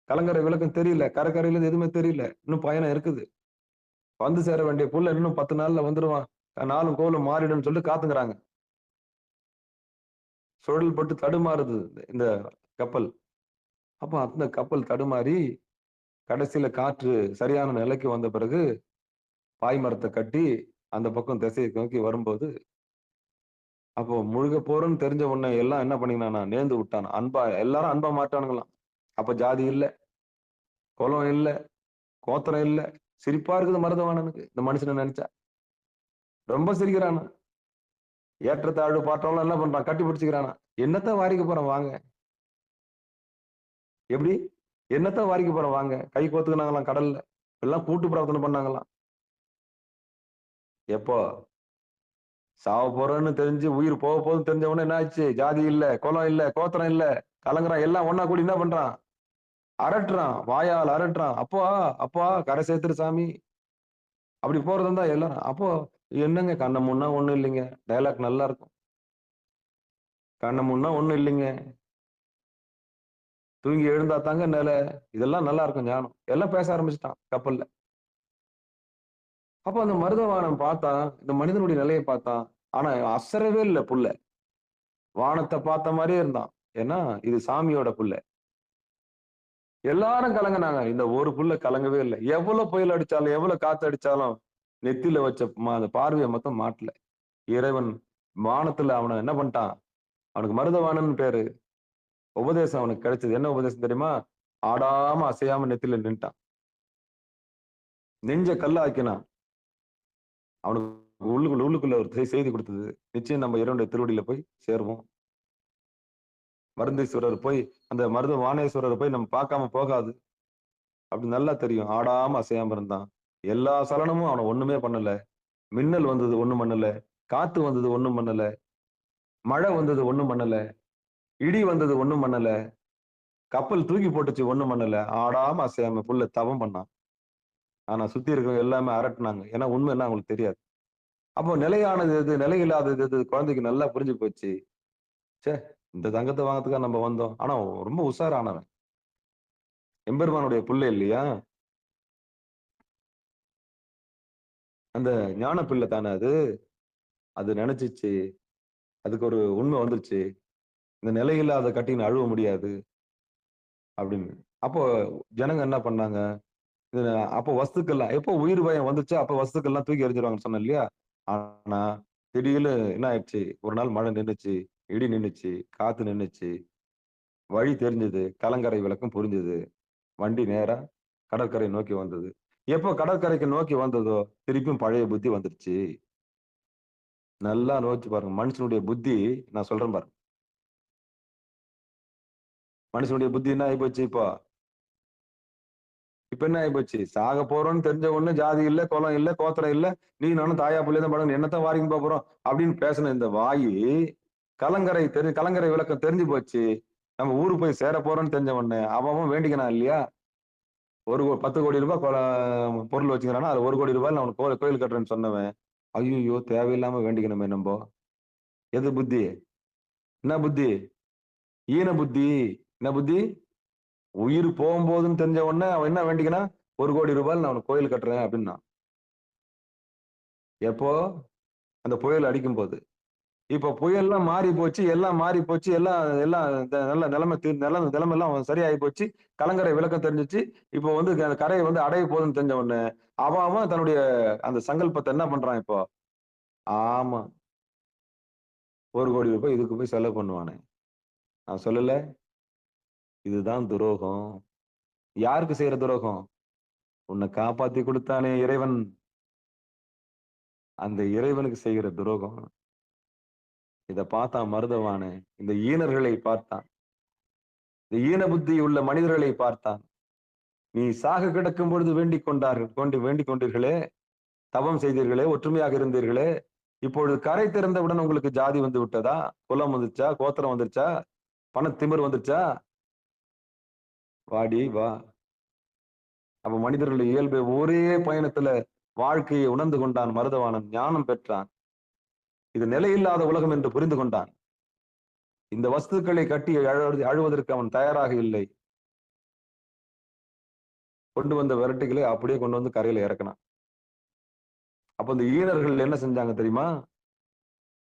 Speaker 1: கலங்கரை விளக்கம் தெரியல, கரையில இருந்து எதுவுமே தெரியல. இன்னும் பயணம் இருக்குது. வந்து சேர வேண்டிய புள்ள இன்னும் 10 நாள்ல வந்துருவான். நாளும் கோலும் மாறிடும்னு சொல்லிட்டு காத்துங்கிறாங்க. சுழல் பட்டு தடுமாறுது இந்த கப்பல். அப்ப அந்த கப்பல் தடுமாறி கடைசியில காற்று சரியான நிலைக்கு வந்த பிறகு பாய்மரத்தை கட்டி அந்த பக்கம் திசையை நோக்கி வரும்போது, அப்போ முழுக போறோம்னு தெரிஞ்ச உடனே எல்லாம் என்ன பண்ணினானா? நேர்ந்து விட்டான். அன்பா எல்லாரும் அன்பா மாட்டானுங்களாம். அப்ப ஜாதி இல்ல, குலம் இல்ல, கோத்திரம் இல்ல. சிரிப்பா இருக்குது மருதவாணனுக்கு இந்த மனுஷனை நினைச்சா. ரொம்ப சிரிக்கிறானா. ஏற்றத்தாழ்வு பாற்றவங்க என்ன பண்றான்? கட்டி பிடிச்சுக்கிறானா. என்னத்தான் வாரிக்க போறோம் வாங்க. எப்படி? என்னத்தான் வாரிக்க போறோம் வாங்க. கை கோத்துக்கினாங்களாம் கடல்ல. எல்லாம் கூட்டு பிரார்த்தனை பண்ணாங்களாம். எப்போ? சாவ போறோம்னு தெரிஞ்சு, உயிர் போக போகுதுன்னு தெரிஞ்ச உடனே என்ன ஆச்சு? ஜாதி இல்ல, குலம் இல்ல, கோத்திரம் இல்ல, கலங்குறான். எல்லாம் ஒன்னா கூடி என்ன பண்றான்? அரட்டுறான், வாயால் அரட்டுறான். அப்பா அப்பா கரை சேர்த்துரு சாமி. அப்படி போறது இருந்தா எல்லாரும் அப்போ என்னங்க கண்ண முன்னா ஒண்ணும் இல்லைங்க. டயலாக் நல்லா இருக்கும். கண்ண முன்னா ஒண்ணும் இல்லைங்க. தூங்கி எழுந்தா தாங்க நிலை. இதெல்லாம் நல்லா இருக்கும் ஞானம். எல்லாம் பேச ஆரம்பிச்சுட்டான் கப்பல்ல. அப்ப அந்த மருதவாணன் பார்த்தான், இந்த மனிதனுடைய நிலையை பார்த்தான். ஆனா அசரவே இல்ல புள்ள. வானத்தை பார்த்த மாதிரியே இருந்தான். ஏன்னா இது சாமியோட புள்ள. எல்லாரும் கலங்கினாங்க. இந்த ஒரு புள்ள கலங்கவே இல்லை. எவ்வளவு புயல் அடிச்சாலும், எவ்வளவு காத்து அடிச்சாலும் நெத்தியில வச்ச அந்த பார்வையை மொத்தம் மாட்டல. இறைவன் வானத்துல அவனை என்ன பண்ணிட்டான்? அவனுக்கு மருதவாணன் பேரு. உபதேசம் அவனுக்கு கிடைச்சது. என்ன உபதேசம் தெரியுமா? ஆடாம அசையாம நெத்தில நின்ட்டான். நெஞ்ச கல்ல ஆக்கினான். அவனுக்கு உள்ளுக்குள்ள ஒரு செய்தி கொடுத்தது. நிச்சயம் நம்ம இறைவனுடைய திருவடியில போய் சேருவோம். மருந்தீஸ்வரர் போய், அந்த மருத வாணேஸ்வரரை போய் நம்ம பார்க்காம போகாது. அப்படி நல்லா தெரியும். ஆடாம அசையாம இருந்தான். எல்லா சலனமும் அவனை ஒண்ணுமே பண்ணல. மின்னல் வந்தது ஒண்ணும் பண்ணல. காத்து வந்தது ஒண்ணும் பண்ணல. மழை வந்தது ஒண்ணும் பண்ணல. இடி வந்தது ஒண்ணும் பண்ணல. கப்பல் தூக்கி போட்டுச்சு ஒண்ணும் பண்ணல. ஆடாம அசையாம புள்ள தவம் பண்ணான். ஆனா சுத்தி இருக்கிறவங்க எல்லாமே அரட்டுனாங்க. ஏன்னா உண்மை என்ன அவங்களுக்கு தெரியாது. அப்போ நிலையானது எது, நிலை இல்லாதது எது குழந்தைக்கு நல்லா புரிஞ்சு போச்சு. சே, இந்த தங்கத்தை வாங்கறதுக்காக நம்ம வந்தோம். ஆனா ரொம்ப உஷாரானவன். எம்பெருமானுடைய புள்ளை இல்லையா? அந்த ஞான பிள்ளை தானே அது. அது நினைச்சிச்சு. அதுக்கு ஒரு உண்மை வந்துருச்சு. இந்த நிலையில்லாத கட்டின்னு அழுவ முடியாது அப்படின்னு. அப்போ ஜனங்க என்ன பண்ணாங்க? அப்போ வஸ்துக்கள்லாம் எப்போ உயிர் பயம் வந்துச்சோ அப்ப வஸ்துக்கள்லாம் தூக்கி எறிஞ்சிருவாங்கன்னு சொன்னேன் இல்லையா? ஆனா திடீர்னு என்ன ஆயிடுச்சு? ஒரு நாள் மழை நின்னுச்சு, இடி நின்னுச்சு, காத்து நின்னுச்சு, வழி தெரிஞ்சது, கலங்கரை விளக்கம் புரிஞ்சது. வண்டி நேரா கடற்கரை நோக்கி வந்தது. எப்போ கடற்கரைக்கு நோக்கி வந்ததோ திருப்பியும் பழைய புத்தி வந்துருச்சு. நல்லா யோசிச்சு பாருங்க. மனுஷனுடைய புத்தி, நான் சொல்றேன் பாருங்க. மனுஷனுடைய புத்தி என்ன ஆயிப்போச்சு இப்போ? இப்ப என்ன ஆயிப்போச்சு? சாக போறோம்னு தெரிஞ்ச உடனே ஜாதி இல்ல, குலம் இல்ல, கோத்திரம் இல்ல, நீ நானும் தாயா புள்ளைய தான் படம் என்னத்தான் வாரிக்கு போறோம் அப்படின்னு பேசின இந்த வாயி கலங்கரை விளக்கம் தெரிஞ்சு போச்சு. நம்ம ஊருக்கு போய் சேர போறோம்னு தெரிஞ்ச உடனே அவன் வேண்டிக்கணும் இல்லையா? 10 கோடி ரூபாய் பொருள் வச்சுக்கிறானா, அது 1 கோடி ரூபாய் அவனுக்கு கோயில் கட்டுறேன்னு சொன்னவன், ஐயோ தேவையில்லாம வேண்டிக்கணுமே நம்ப. எது புத்தி? என்ன புத்தி? ஈன புத்தி. என்ன புத்தி? உயிர் போகும்போதுன்னு தெரிஞ்ச உடனே அவன் என்ன வேண்டிக்கனா, 1 கோடி ரூபாய் நான் அவனுக்கு கோயில் கட்டுறேன் அப்படின்னா. எப்போ? அந்த புயல் அடிக்கும் போது. இப்ப புயல்லாம் மாறி போச்சு, எல்லாம் மாறி போச்சு, எல்லாம் எல்லாம் நல்ல நிலைமை எல்லாம் சரியாயி போச்சு. கலங்கரை விளக்கம் தெரிஞ்சுச்சு. இப்போ வந்து அந்த கரையை வந்து அடைய போகுதுன்னு தெரிஞ்ச உடனே அவன் தன்னுடைய அந்த சங்கல்பத்தை என்ன பண்றான் இப்போ? ஆமா, 1 கோடி ரூபாய் இதுக்கு போய் செலவு பண்ணுவானே. நான் சொல்லல? இதுதான் துரோகம். யாருக்கு செய்யற துரோகம்? உன்னை காப்பாத்தி கொடுத்தானே இறைவன், அந்த இறைவனுக்கு செய்கிற துரோகம். இத பார்த்தான் மருதவானே, இந்த ஈனர்களை பார்த்தான், இந்த ஈன புத்தி உள்ள மனிதர்களை பார்த்தான். நீ சாக கிடக்கும் பொழுது வேண்டிக் கொண்டீர்களே, தவம் செய்தீர்களே, ஒற்றுமையாக இருந்தீர்களே, இப்பொழுது கரை திறந்தவுடன் உங்களுக்கு ஜாதி வந்து விட்டதா? குலம் வந்துச்சா? கோத்திரம் வந்துருச்சா? பணத்திமிர் வந்துருச்சா? வாடி வா. அப்ப மனிதர்களுடைய இயல்பை ஒரே பயணத்துல வாழ்க்கையை உணர்ந்து கொண்டான் மருதவாணன், ஞானம் பெற்றான். இது நிலையில்லாத உலகம் என்று புரிந்து கொண்டான். இந்த வஸ்துக்களை கட்டி அழுவதற்கு அவன் தயாராக இல்லை. கொண்டு வந்த விரட்டிகளை அப்படியே கொண்டு வந்து கரையில இறக்கினான். அப்ப இந்த ஈனர்கள் என்ன செஞ்சாங்க தெரியுமா?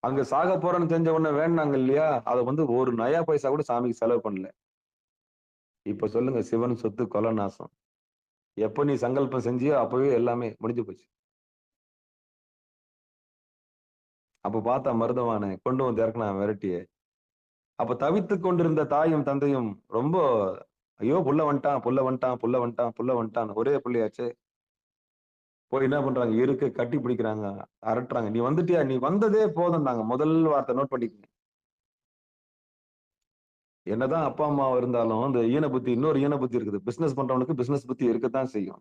Speaker 1: அங்க சாக போறன்னு தெரிஞ்ச உடனே வேண்டாங்க இல்லையா, அதை வந்து ஒரு நயா பைசா கூட சாமிக்கு செலவு பண்ணல. இப்ப சொல்லுங்க, சிவன் சொத்து கொலை நாசம். எப்ப நீ சங்கல்பம் செஞ்சியோ அப்பவே எல்லாமே முடிஞ்சு போச்சு. அப்ப பார்த்தா மருதவான கொண்டு வந்து இறக்குனான் விரட்டிய. அப்ப தவித்து கொண்டிருந்த தாயும் தந்தையும் ரொம்ப, ஐயோ புள்ள வந்துட்டான், புள்ள வந்துட்டான், புள்ள வந்துட்டான், புள்ள வந்துட்டான், ஒரே பிள்ளையாச்சு. போய் என்ன பண்றாங்க, இருக்க கட்டி பிடிக்கிறாங்க, அரட்டுறாங்க. நீ வந்துட்டியா, நீ வந்ததே போதும். நாங்க முதல் வார்த்தை நோட் பண்ணிக்கங்க. என்னதான் அப்பா அம்மா இருந்தாலும் அந்த ஈன புத்தி, இன்னொரு ஈன புத்தி இருக்குது. பிசினஸ் பண்றவனுக்கு பிசினஸ் புத்தி இருக்கத்தான் செய்யும்.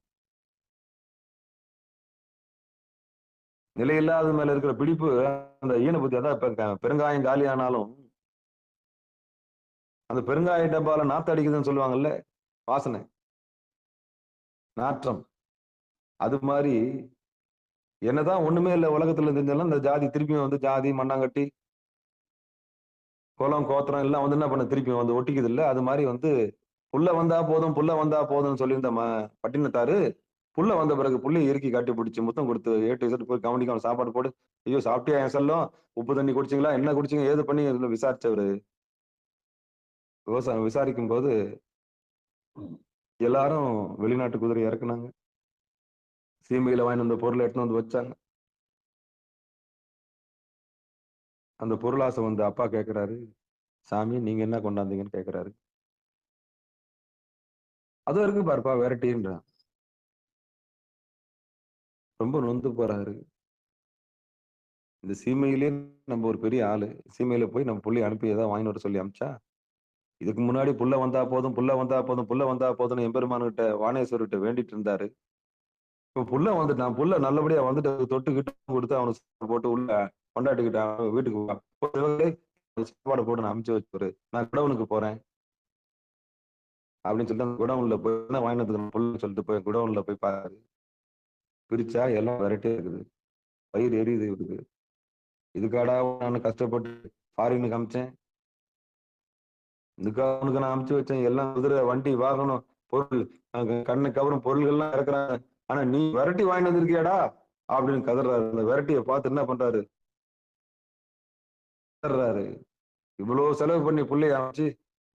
Speaker 1: நிலையில்லாத மேல இருக்கிற பிடிப்பு அந்த ஈன புத்தி. அதான் இப்ப பெருங்காயம் காலி ஆனாலும் அந்த பெருங்காய டப்பால நாத்து அடிக்குதுன்னு சொல்லுவாங்கல்ல, வாசனை, நாற்றம். அது மாதிரி என்னதான் ஒண்ணுமே இல்ல உலகத்துல தெரிஞ்சாலும் இந்த ஜாதி திருப்பியும் வந்து ஜாதி மண்ணாங்கட்டி குலம் கோத்திரம் எல்லாம் வந்து என்ன பண்ண திருப்பி வந்து ஒட்டிக்குது இல்ல. அது மாதிரி வந்து புள்ள வந்தா போதும், புள்ள வந்தா போதும்னு சொல்லியிருந்த பட்டினத்தாரு புள்ள வந்த பிறகு புள்ளைய இறுக்கி கட்டி பிடிச்சி முத்தம் கொடுத்து ஏட்டு இசட்டு போய் கவனிக்க சாப்பாடு போடு. ஐயோ சாப்பிட்டியா என் செல்லம், உப்பு தண்ணி குடிச்சிங்களா, என்ன குடிச்சிங்க, ஏது பண்ணி விசாரிச்சவரு. விவசாயம் விசாரிக்கும் போது எல்லாரும் வெளிநாட்டு குதிரை இறக்குனாங்க. சீமையில வாங்கி வந்த பொருளை எடுத்துன்னு வந்து வச்சாங்க. அந்த பொருளாசை வந்து அப்பா கேட்கிறாரு, சாமி நீங்க என்ன கொண்டாந்தீங்கன்னு கேட்கிறாரு. அது வரைக்கும் பாருப்பா விரட்டின்றான். ரொம்ப நொந்து போறாரு. இந்த சீமையிலே நம்ம ஒரு பெரிய ஆளு, சீமையில போய் நம்ம புள்ளி அனுப்பி ஏதாவது வாங்கிட்டு வர சொல்லி அமிச்சா, இதுக்கு முன்னாடி புள்ள வந்தா போதும், புள்ள வந்தா போதும், புள்ள வந்தா போதும்னு எம்பெருமான்கிட்ட வானேஸ்வர்கிட்ட வேண்டிட்டு இருந்தாரு. இப்ப புள்ள வந்துட்டான், புள்ள நல்லபடியா வந்துட்டு தொட்டுக்கிட்டு கொடுத்து அவனுக்கு போட்டு உள்ள கொண்டாட்டிக்கிட்டான். வீட்டுக்கு சாப்பாடு போட்டு நான் அமுச்சு வச்சுரு, நான் குடவுனுக்கு போறேன் அப்படின்னு சொல்லிட்டு அந்த குடவுன்ல போய் வாங்கினதுக்கு புள்ள சொல்லிட்டு போய் குடவுன்ல போய் பாரு. பிரிச்சா எல்லாம் விரட்டே இருக்குது, பயிர் எரியுது இருக்குது. இதுக்காடா நான் கஷ்டப்பட்டு ஃபாரினுக்கு அமிச்சேன், இதுக்காக அவனுக்கு நான் அமுச்சு வச்சேன். எல்லாம் குதிரை வண்டி வாகனம் பொருள் கண்ணுக்கு அப்புறம் பொருள்கள்லாம் இறக்குறாங்க, ஆனா நீ விரட்டி வாங்கிட்டு வந்திருக்கியாடா அப்படின்னு கதறாரு. அந்த விரட்டியை பார்த்து என்ன பண்றாரு, கதறாரு. இவ்வளவு செலவு பண்ணி புள்ளைய அமைச்சு,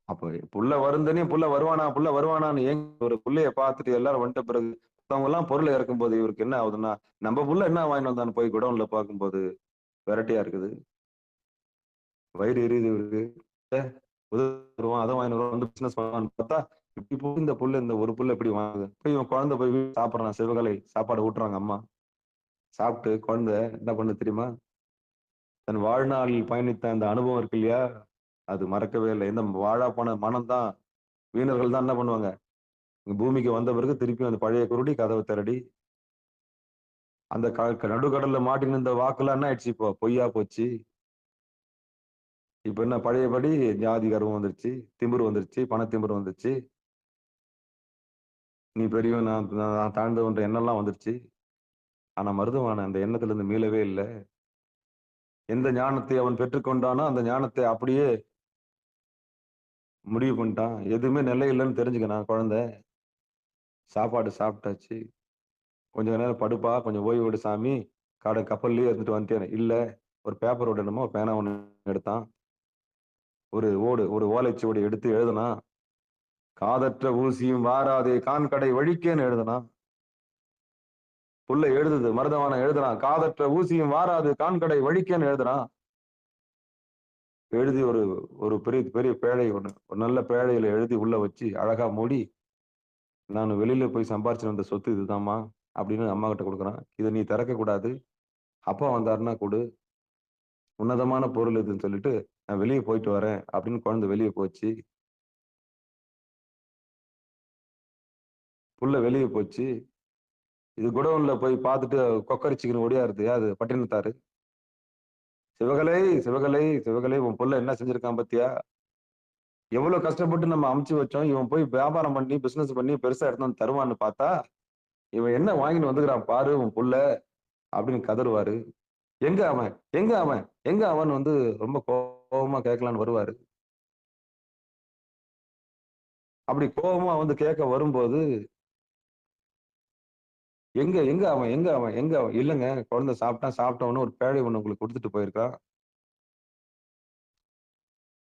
Speaker 1: அப்ப புள்ள வருந்தனே புள்ள வருவானா, புள்ள வருவானான்னு ஏன் ஒரு புள்ளைய பார்த்துட்டு எல்லாரும் வந்துட்ட பிறகு அவங்க எல்லாம் பொருளை இறக்கும் போது இவருக்கு என்ன ஆகுதுன்னா, நம்ம புள்ள என்ன வாங்கிட்டு வந்தான்னு போய் குடவுன்ல பார்க்கும்போது விரட்டியா இருக்குது, வயிறு எரியுது இவருக்கு. வருவான் அதை வாங்கி வந்து பிசினஸ் பண்ணுவான்னு பார்த்தா இப்படி போய் இந்த புள்ள, இந்த ஒரு புள்ள எப்படி வாங்குது. போய் இவன் குழந்தை போய் சாப்பிடறான், சிவகலை சாப்பாடு ஊட்டுறாங்க அம்மா. சாப்பிட்டு குழந்தை என்ன பண்ணு தெரியுமா, தன் வாழ்நாளில் பயணித்த அந்த அனுபவம் இருக்கு இல்லையா, அது மறக்கவே இல்லை. இந்த வாழா போன மனம்தான். வீணர்கள் தான் என்ன பண்ணுவாங்க, பூமிக்கு வந்த பிறகு திருப்பி அந்த பழைய குருடி கதவை திரடி அந்த நடுக்கடல்ல மாட்டின இந்த வாக்குலாம் என்ன ஆயிடுச்சு, இப்போ பொய்யா போச்சு. இப்ப என்ன பழையபடி ஜாதி கர்வம் வந்துருச்சு, திமிரு வந்துருச்சு, பணத்திமிரு வந்துருச்சு, நீ பெரியவன் நான் தாழ்ந்தவன்ற எண்ணெல்லாம் வந்துருச்சு. ஆனா மருதவான அந்த எண்ணத்துல இருந்து மீளவே இல்லை. எந்த ஞானத்தை அவன் பெற்றுக்கொண்டானோ அந்த ஞானத்தை அப்படியே முடிவு பண்ணிட்டான். எதுவுமே நிலை இல்லைன்னு தெரிஞ்சுக்கணும். குழந்தை சாப்பாடு சாப்பிட்டாச்சு, கொஞ்ச நேரம் படுப்பா, கொஞ்சம் ஓய்வு விடு சாமி, கப்பல்லயே எடுத்துட்டு வந்துட்டேன். இல்ல, ஒரு பேப்பர் என்னமோ பேனா ஒண்ணு எடுத்தான், ஒரு ஓலைச்சுவடி எடுத்து எழுதுனா, காதற்ற ஊசியும் வாராதே கான்கடை வழிக்கேன்னு எழுதுனா. புள்ள எழுதுது, மருதவான எழுதுறான், காதற்ற ஊசியும் வாராது கான்கடை வழிக்கேன்னு எழுதுறான். எழுதி ஒரு பெரிய பெரிய பேழை ஒண்ணு, ஒரு நல்ல பேழையில எழுதி உள்ள வச்சு அழகா மூடி நான் வெளியில போய் சம்பாரிச்சுட்டு வந்த சொத்து இதுதாம்மா அப்படின்னு அம்மா கிட்ட கொடுக்குறான். இதை நீ திறக்க கூடாது. அப்பா வந்தாருன்னா கொடு. உன்னதமான பொருள் இதுன்னு சொல்லிட்டு நான் வெளியே போயிட்டு வரேன் அப்படின்னு குழந்தை வெளியே போச்சு. புள்ள வெளியே போச்சு. இது குடோன்ல போய் பார்த்துட்டு கொக்கரிச்சுக்கின்னு ஓடியாருது. யாரு? பட்டினத்தாரு. சிவகலை, சிவகலை, சிவகலை, உன் புள்ள என்ன செஞ்சிருக்கான் பாத்தியா? எவ்வளவு கஷ்டப்பட்டு நம்ம அமுச்சு வச்சோம். இவன் போய் வியாபாரம் பண்ணி பிசினஸ் பண்ணி பெருசா எடுத்து வந்து தருவான்னு பார்த்தா, இவன் என்ன வாங்கின்னு வந்துக்கிறான் பாரு உன் புள்ள அப்படின்னு கதறுவாரு. எங்க அவன்? எங்க அவன்? எங்க அவன் வந்து ரொம்ப கோபமா கேட்கலான்னு வருவாரு. அப்படி கோபமா வந்து கேட்க வரும்போது, எங்க எங்க அவன்? எங்க அவன்? எங்க அவன்? இல்லங்க குழந்தை சாப்பிட்டான். சாப்பிட்டவொன்னே ஒரு பேழை ஒண்ணு உங்களுக்கு குடுத்துட்டு போயிருக்கான்.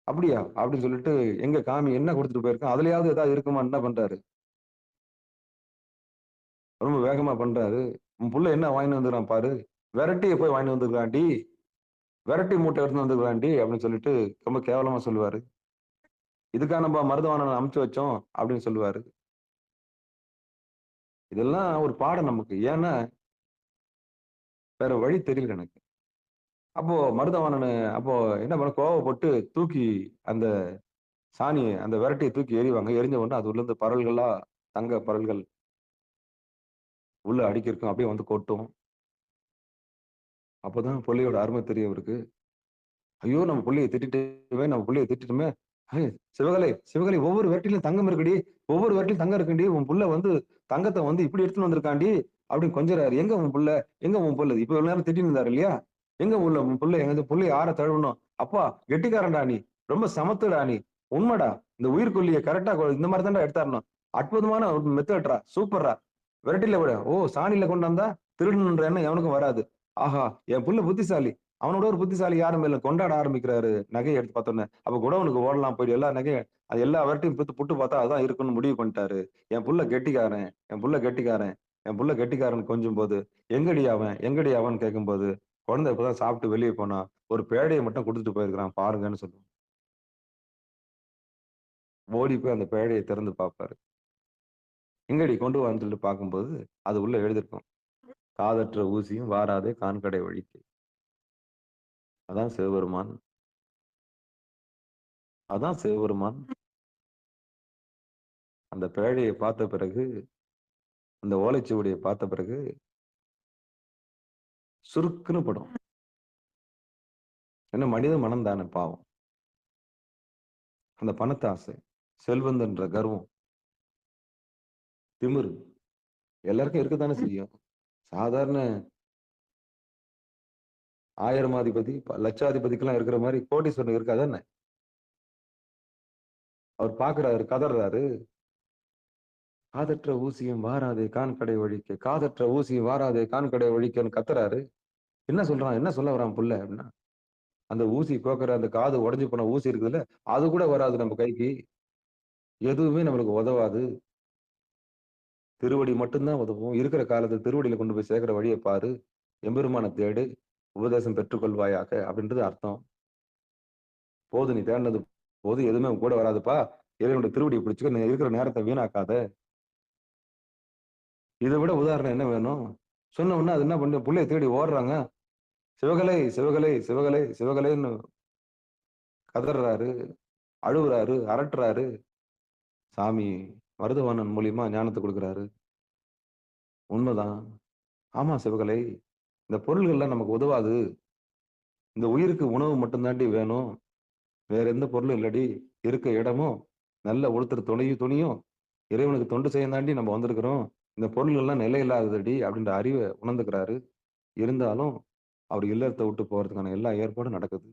Speaker 1: அப்படியா? அப்படின்னு சொல்லிட்டு, எங்க காமி என்ன குடுத்துட்டு போயிருக்கான்? அதுலயாவது ஏதாவது இருக்குமான்னு என்ன பண்றாரு? ரொம்ப வேகமா பண்றாரு. உன் புள்ள என்ன வாங்கின்னு வந்துருக்கான் பாரு. வெரைட்டிய போய் வாங்கின்னு வந்துருக்கான்டி. வெரைட்டி மூட்டை எடுத்துன்னு வந்துருக்கான்டி அப்படின்னு சொல்லிட்டு ரொம்ப கேவலமா சொல்லுவாரு. இதுக்கா நம்ம மருதவாணன அனுப்பிச்சு வச்சோம் அப்படின்னு சொல்லுவாரு. இதெல்லாம் ஒரு பாடம் நமக்கு. ஏன்னா, வேற வழி தெரியல எனக்கு. அப்போ மருதவாணனு அப்போ என்ன பண்ண கோவப்பட்டு தூக்கி அந்த சாணிய அந்த வெரைட்டிய தூக்கி எறிவாங்க. எறிஞ்ச உடனே அது உள்ளருந்து பரல்களா தங்க பரல்கள் உள்ள அடுக்கியிருக்கும். அப்படியே வந்து கொட்டும். அப்பதான் புள்ளையோட அருமை தெரியும் அவருக்கு. ஐயோ! நம்ம புள்ளைய திட்டிட்டோமே! நம்ம புள்ளைய திட்டிட்டோமே! ஐய் சிவகலை, சிவகலை ஒவ்வொரு வெரைட்டிலயும் தங்கம் இருக்குடி. ஒவ்வொரு வெரைட்டிலும் தங்கம் இருக்குடி. உன் புள்ள வந்து தங்கத்த வந்து இப்படி எடுத்துன்னு வந்திருக்கான்டி. அப்படின்னு கொஞ்சுறாரு. எங்க உன் புள்ள? எங்க உன் புள்ள? இப்ப இவ்வளவு நேரம் திட்டின்னு இருந்தாரு இல்லையா? எங்க உள்ள உன் புள்ள? எங்க இந்த புள்ளைய ஆற தழுவணும். அப்பா கெட்டிக்காரன்டா நீ. ரொம்ப சமத்துடா நீ. உண்மைடா. இந்த உயிர்கொல்லிய கரெக்ட்டா இந்த மாரி தான்டா எடுத்தாரணும். அற்புதமான ஒரு மெத்தட்ரா. சூப்பர்ரா. வெரைட்டில விட. ஓ! சாணியில கொண்டு வந்தா திருடணுன்ற எண்ணம் எவனுக்கும் வராது. ஆஹா! என் புள்ள புத்திசாலி. அவனோட ஒரு புத்திசாலி யாரும் இல்ல. கொண்டாட ஆரம்பிக்கிறாரு. நகைய எடுத்து பார்த்தோன்னே. அப்ப குடோனுக்கு ஓடலாம் போயிட்டு எல்லா நகையும் அது எல்லா வெரைட்டியும் புட்டு பார்த்தா அதான் இருக்குன்னு முடிவு பண்ணிட்டாரு. என் புள்ள கெட்டிக்காரன். என் புள்ள கெட்டிக்காரன். என் புள்ள கெட்டிக்காரன்னு கொஞ்சும்போது, எங்கடி அவன்? எங்கடி அவன்னு கேட்கும்போது, குழந்தை இப்பதான் சாப்பிட்டு வெளிய போனான். ஒரு பேடைய மட்டும் குடுத்துட்டு போயிருக்கிறான் பாருங்கன்னு சொல்லுவான். ஓடி போய் அந்த பேழைய திறந்து பார்ப்பாரு. எங்கடி கொண்டு வான்னு சொல்லிட்டு பார்க்கும்போது, அது உள்ள எழுதியிருக்கும். காதற்ற ஊசியும் வாராதே காண்கடை வழிக்கு. அதான் சிவபெருமான். அதான் சிவபெருமான். அந்த பேழைய பார்த்த பிறகு, அந்த ஓலைச்சுவடிய பார்த்த பிறகு, சுருக்குன்னு படும். ஏன்னா மனித மனம் தானே பாவம். அந்த பணத்த ஆசை, செல்வந்தன்ற கர்வம், திமிரு எல்லாருக்கும் இருக்கத்தானே செய்யும். சாதாரண ஆயிரமாதிபதி, லட்சாதிபதிக்கெல்லாம் இருக்கிற மாரி கோடீஸ்வரனுக்கு இருக்காதானே? அவர் பார்க்குறாரு, கதர்றாரு. காதற்ற ஊசியும் வாராதே காண்கடை ஒழிக்க, காதற்ற ஊசியும் வாராதே காண்கடை ஒழிக்கன்னு கத்துறாரு. என்ன சொல்றான்? என்ன சொல்ல வரான் புள்ள அப்படின்னா, அந்த ஊசி கோக்குற அந்த காது உடைஞ்சு போன ஊசி இருக்குதுல்ல, அது கூட வராது நம்ம கைக்கு. எதுவுமே நம்மளுக்கு உதவாது. திருவடி மட்டும் தான் உதவும். இருக்கிற காலத்துல திருவடியில கொண்டு போய் சேர்க்கிற வழிய பாரு. எம்பெருமான தேடு. உபதேசம் பெற்றுக்கொள்வாயாக அப்படின்றது அர்த்தம். போதும் நீ தேடினது போதும். எதுவுமே உன் கூட வராதுப்பா. இறைவனுடைய திருவடிய பிடிச்சுக்க. நீ இருக்கிற நேரத்த வீணாக்காத. இத விட உதாரணம் என்ன வேணும்? சொன்ன உடனே அது என்ன பண்ணுது? புள்ளைய தேடி ஓடுறாங்க. சிவகலை, சிவகலை, சிவகலை, சிவகலைன்னு கதர்றாரு, அழுவுறாரு, அரட்டுறாரு. சாமி மருதவாணன் மூலியமா ஞானத்த குடுக்குறாரு. உண்மதான். ஆமா சிவகலை. இந்த பொருள்கள்லாம் நமக்கு உதவாது. இந்த உயிருக்கு உணவு மட்டும் தாண்டி வேணும். வேற எந்த பொருளும் இல்லடி. இருக்க இடமும், நல்ல ஒருத்தர் துணியும், இறைவனுக்கு தொண்டு செய்ய தாண்டி நம்ம வந்திருக்கிறோம். இந்த பொருள்கள்லாம் நிலையில்லாததுடி அப்படின்ற அறிவ உணர்ந்துக்கிறாரு. இருந்தாலும், அவர் இல்லறத்த விட்டு போறதுக்கான எல்லா ஏற்பாடும் நடக்குது.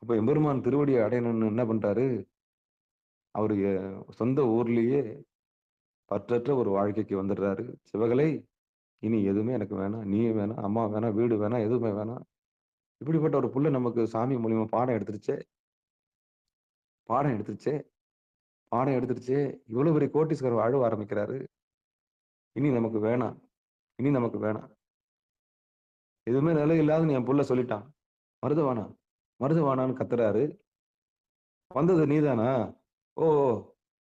Speaker 1: அப்ப எம்பெருமான் திருவடிய அடையணும்னு என்ன பண்றாரு? அவரு சொந்த ஊர்லயே பற்றற்ற ஒரு வாழ்க்கைக்கு வந்துடுறாரு. சிவகலை, இனி எதுவுமே எனக்கு வேணாம். நீயும் வேணாம், அம்மா வேணாம், வீடு வேணாம், எதுவுமே வேணாம். இப்படிப்பட்ட ஒரு புள்ள நமக்கு சாமி மூலியமா பாடம் எடுத்துருச்சே, பாடம் எடுத்துருச்சே, பாடம் எடுத்துருச்சே. இவ்வளவு பெரிய கோடீஸ்வரர் அழுவ ஆரம்பிக்கிறாரு. இனி நமக்கு வேணாம். இனி நமக்கு வேணாம். எதுவுமே நிலை இல்லாதுன்னு என் புள்ள சொல்லிட்டான். மருதவாணா, மருதவாணான்னு கத்துறாரு. வந்தது நீதானா? ஓ!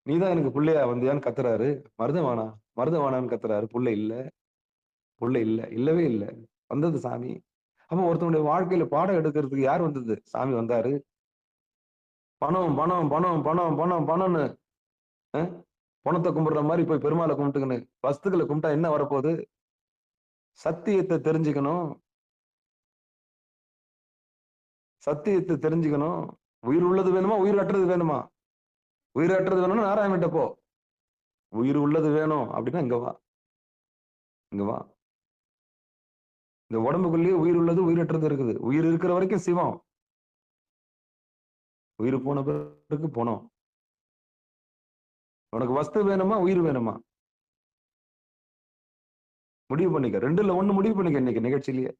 Speaker 1: நீதான் எனக்கு புள்ளையா வந்தியான்னு கத்துறாரு. மருதவானா மருதவானான்னு கத்துறாரு. புள்ள இல்ல, புள்ள இல்ல, இல்லவே இல்ல. வந்தது சாமி. அப்ப ஒருத்தனுடைய வாழ்க்கையில பாடம் எடுக்கிறதுக்கு யார் வந்தது? சாமி வந்தாரு. பணம் பணம் பணம் பணம் பணம் பணம்னு அஹ், பணத்தை கும்பிடுற மாதிரி போய் பெருமாளை கும்பிட்டுக்கணும். வஸ்துக்களை கும்பிட்டா என்ன வரப்போகுது? சத்தியத்தை தெரிஞ்சுக்கணும். சத்தியத்தை தெரிஞ்சுக்கணும். உயிர் உள்ளது வேணுமா, உயிர் அற்றது வேணுமா? உயிர் அற்றது வேணும்னா நாராயணன்ட்ட போ. உயிர் உள்ளது வேணும் அப்படின்னா இங்க வா, இங்க வா. இந்த உடம்புக்குள்ளேயே உயிர் உள்ளது, உயிரற்றது இருக்குது. உயிர் இருக்கிற வரைக்கும் சிவம், உயிர் போன பிறகு போனோம். உனக்கு வஸ்து வேணுமா, உயிர் வேணுமா? முடிவு பண்ணிக்க. ரெண்டுல ஒண்ணு முடிவு பண்ணிக்க. இன்னைக்கு நிகழ்ச்சியிலேயே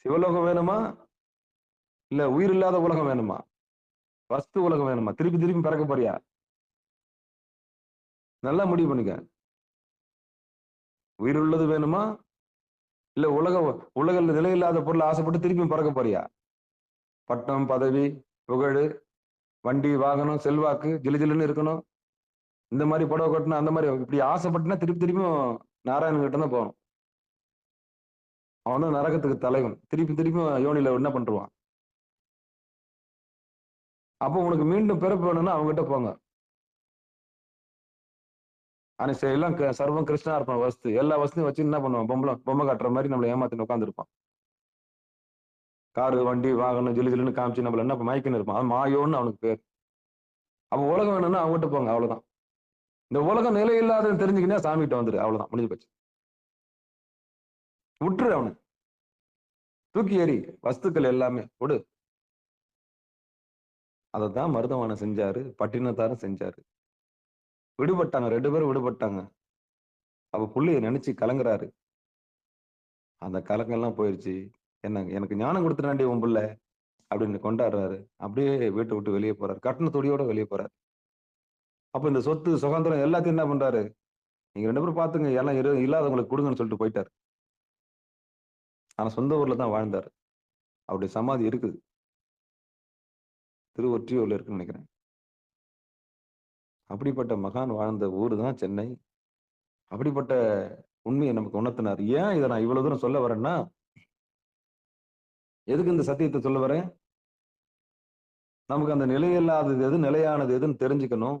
Speaker 1: சிவலோகம் வேணுமா, இல்ல உயிர் இல்லாத உலகம் வேணுமா? வஸ்து உலகம் வேணுமா? திருப்பி திருப்பி பிறக்க போறியா? நல்லா முடிவு பண்ணிக்க. உயிர் உள்ளது வேணுமா, இல்ல உலக நிலையில்லாத பொருள் ஆசைப்பட்டு திருப்பி பறக்க போறியா? பட்டம், பதவி, புகழ், வண்டி, வாகனம், செல்வாக்கு, ஜிலுஜிலுன்னு இருக்கணும். இந்த மாதிரி புடவை கட்டணும், அந்த மாதிரி இப்படி ஆசைப்பட்டுனா திருப்பி திருப்பியும் நாராயணன் கிட்ட தான் போகணும். அவன் தான் நரகத்துக்கு தலைவன். திருப்பி திருப்பியும் யோனியில என்ன பண்றான்? அப்போ உனக்கு மீண்டும் பிறப்பு வேணும்னா அவங்ககிட்ட போங்க. ஆனா எல்லாம் சர்வம் கிருஷ்ணா இருப்பான். வஸ்து எல்லா வஸ்தையும் வச்சு என்ன பண்ணுவான்? பொம்மை காட்டுற மாதிரி நம்மளை ஏமாத்தின்னு உட்காந்துருப்பான். காரு, வண்டி, வாகனம் ஜிலுஜிலுன்னு காமிச்சு நம்மள என்ன மயக்கின்னு இருப்பான். அது மாயோன்னு அவனுக்கு பேர். அப்ப உலகம் வேணும்னா அவங்ககிட்ட போங்க. அவ்வளவுதான். இந்த உலகம் நிலை இல்லாதன்னு தெரிஞ்சுக்கிட்டா சாமிகிட்ட வந்துரு. அவ்வளவுதான், முடிஞ்சு போச்சு. விட்டுரு அவனு, தூக்கி எறி வஸ்துக்கள் எல்லாமே விடு. அதைத்தான் மருதவானம் செஞ்சாரு, பட்டினத்தாரும் செஞ்சாரு. விடுபட்டாங்க, 2 பேரும் விடுபட்டாங்க. அப்ப புள்ளைய நினைச்சு கலங்குறாரு. அந்த கலக்கம் எல்லாம் போயிருச்சு. எனக்கு ஞானம் கொடுத்துறாண்டி உன் புள்ள அப்படின்னு கொண்டாடுறாரு. அப்படியே வீட்டை விட்டு வெளியே போறாரு. கட்டண துடியோட வெளியே போறாரு. அப்ப இந்த சொத்து சுதந்திரம் எல்லாத்தையும் என்ன பண்றாரு? நீங்க 2 பேரும் பாத்துங்க, எல்லாம் இல்லாதவங்களுக்கு கொடுங்கன்னு சொல்லிட்டு போயிட்டாரு. ஆனா சொந்த ஊர்ல தான் வாழ்ந்தாரு. அவருடைய சமாதி இருக்குது, திருவொற்றியூர்ல இருக்குன்னு நினைக்கிறேன். அப்படிப்பட்ட மகான் வாழ்ந்த ஊர் தான் சென்னை. அப்படிப்பட்ட உண்மையை நமக்கு உணர்த்தினார். ஏன் இதை நான் இவ்வளவு தூரம் சொல்ல வரேன்னா, எதுக்கு இந்த சத்தியத்தை சொல்ல வரேன்? நமக்கு அந்த நிலையில்லாதது எது, நிலையானது எதுன்னு தெரிஞ்சுக்கணும்.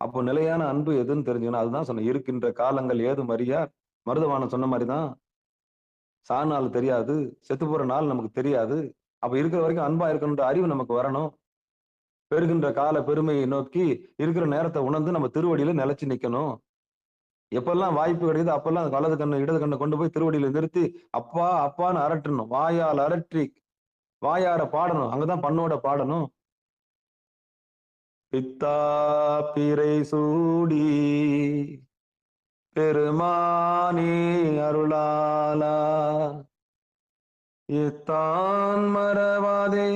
Speaker 1: அப்போ நிலையான அன்பு எதுன்னு தெரிஞ்சுக்கணும். அதுதான் சொன்ன, இருக்கின்ற காலங்கள் ஏதும் அறியார். மருதவானம் சொன்ன மாதிரிதான், சாநாள் தெரியாது, செத்து போற நாள் நமக்கு தெரியாது. அப்ப இருக்கிற வரைக்கும் அன்பா இருக்கணுன்ற அறிவு நமக்கு வரணும். பெறுகின்ற கால பெருமையை நோக்கி இருக்கிற நேரத்தை உணர்ந்து நம்ம திருவடியில நிலைச்சு நிக்கணும். எப்பெல்லாம் வாய்ப்பு கிடைக்குது அப்பெல்லாம் வலது கண்ணு இடது கண்ணை கொண்டு போய் திருவடியில நிறுத்தி அப்பா அப்பான்னு அரட்டணும். வாயால் அரற்றி வாயார பாடணும். அங்கதான் பண்ணோட பாடணும். பித்தா பிறை சூடி பெருமானே அருளாலா, எத்தான் மறவாதே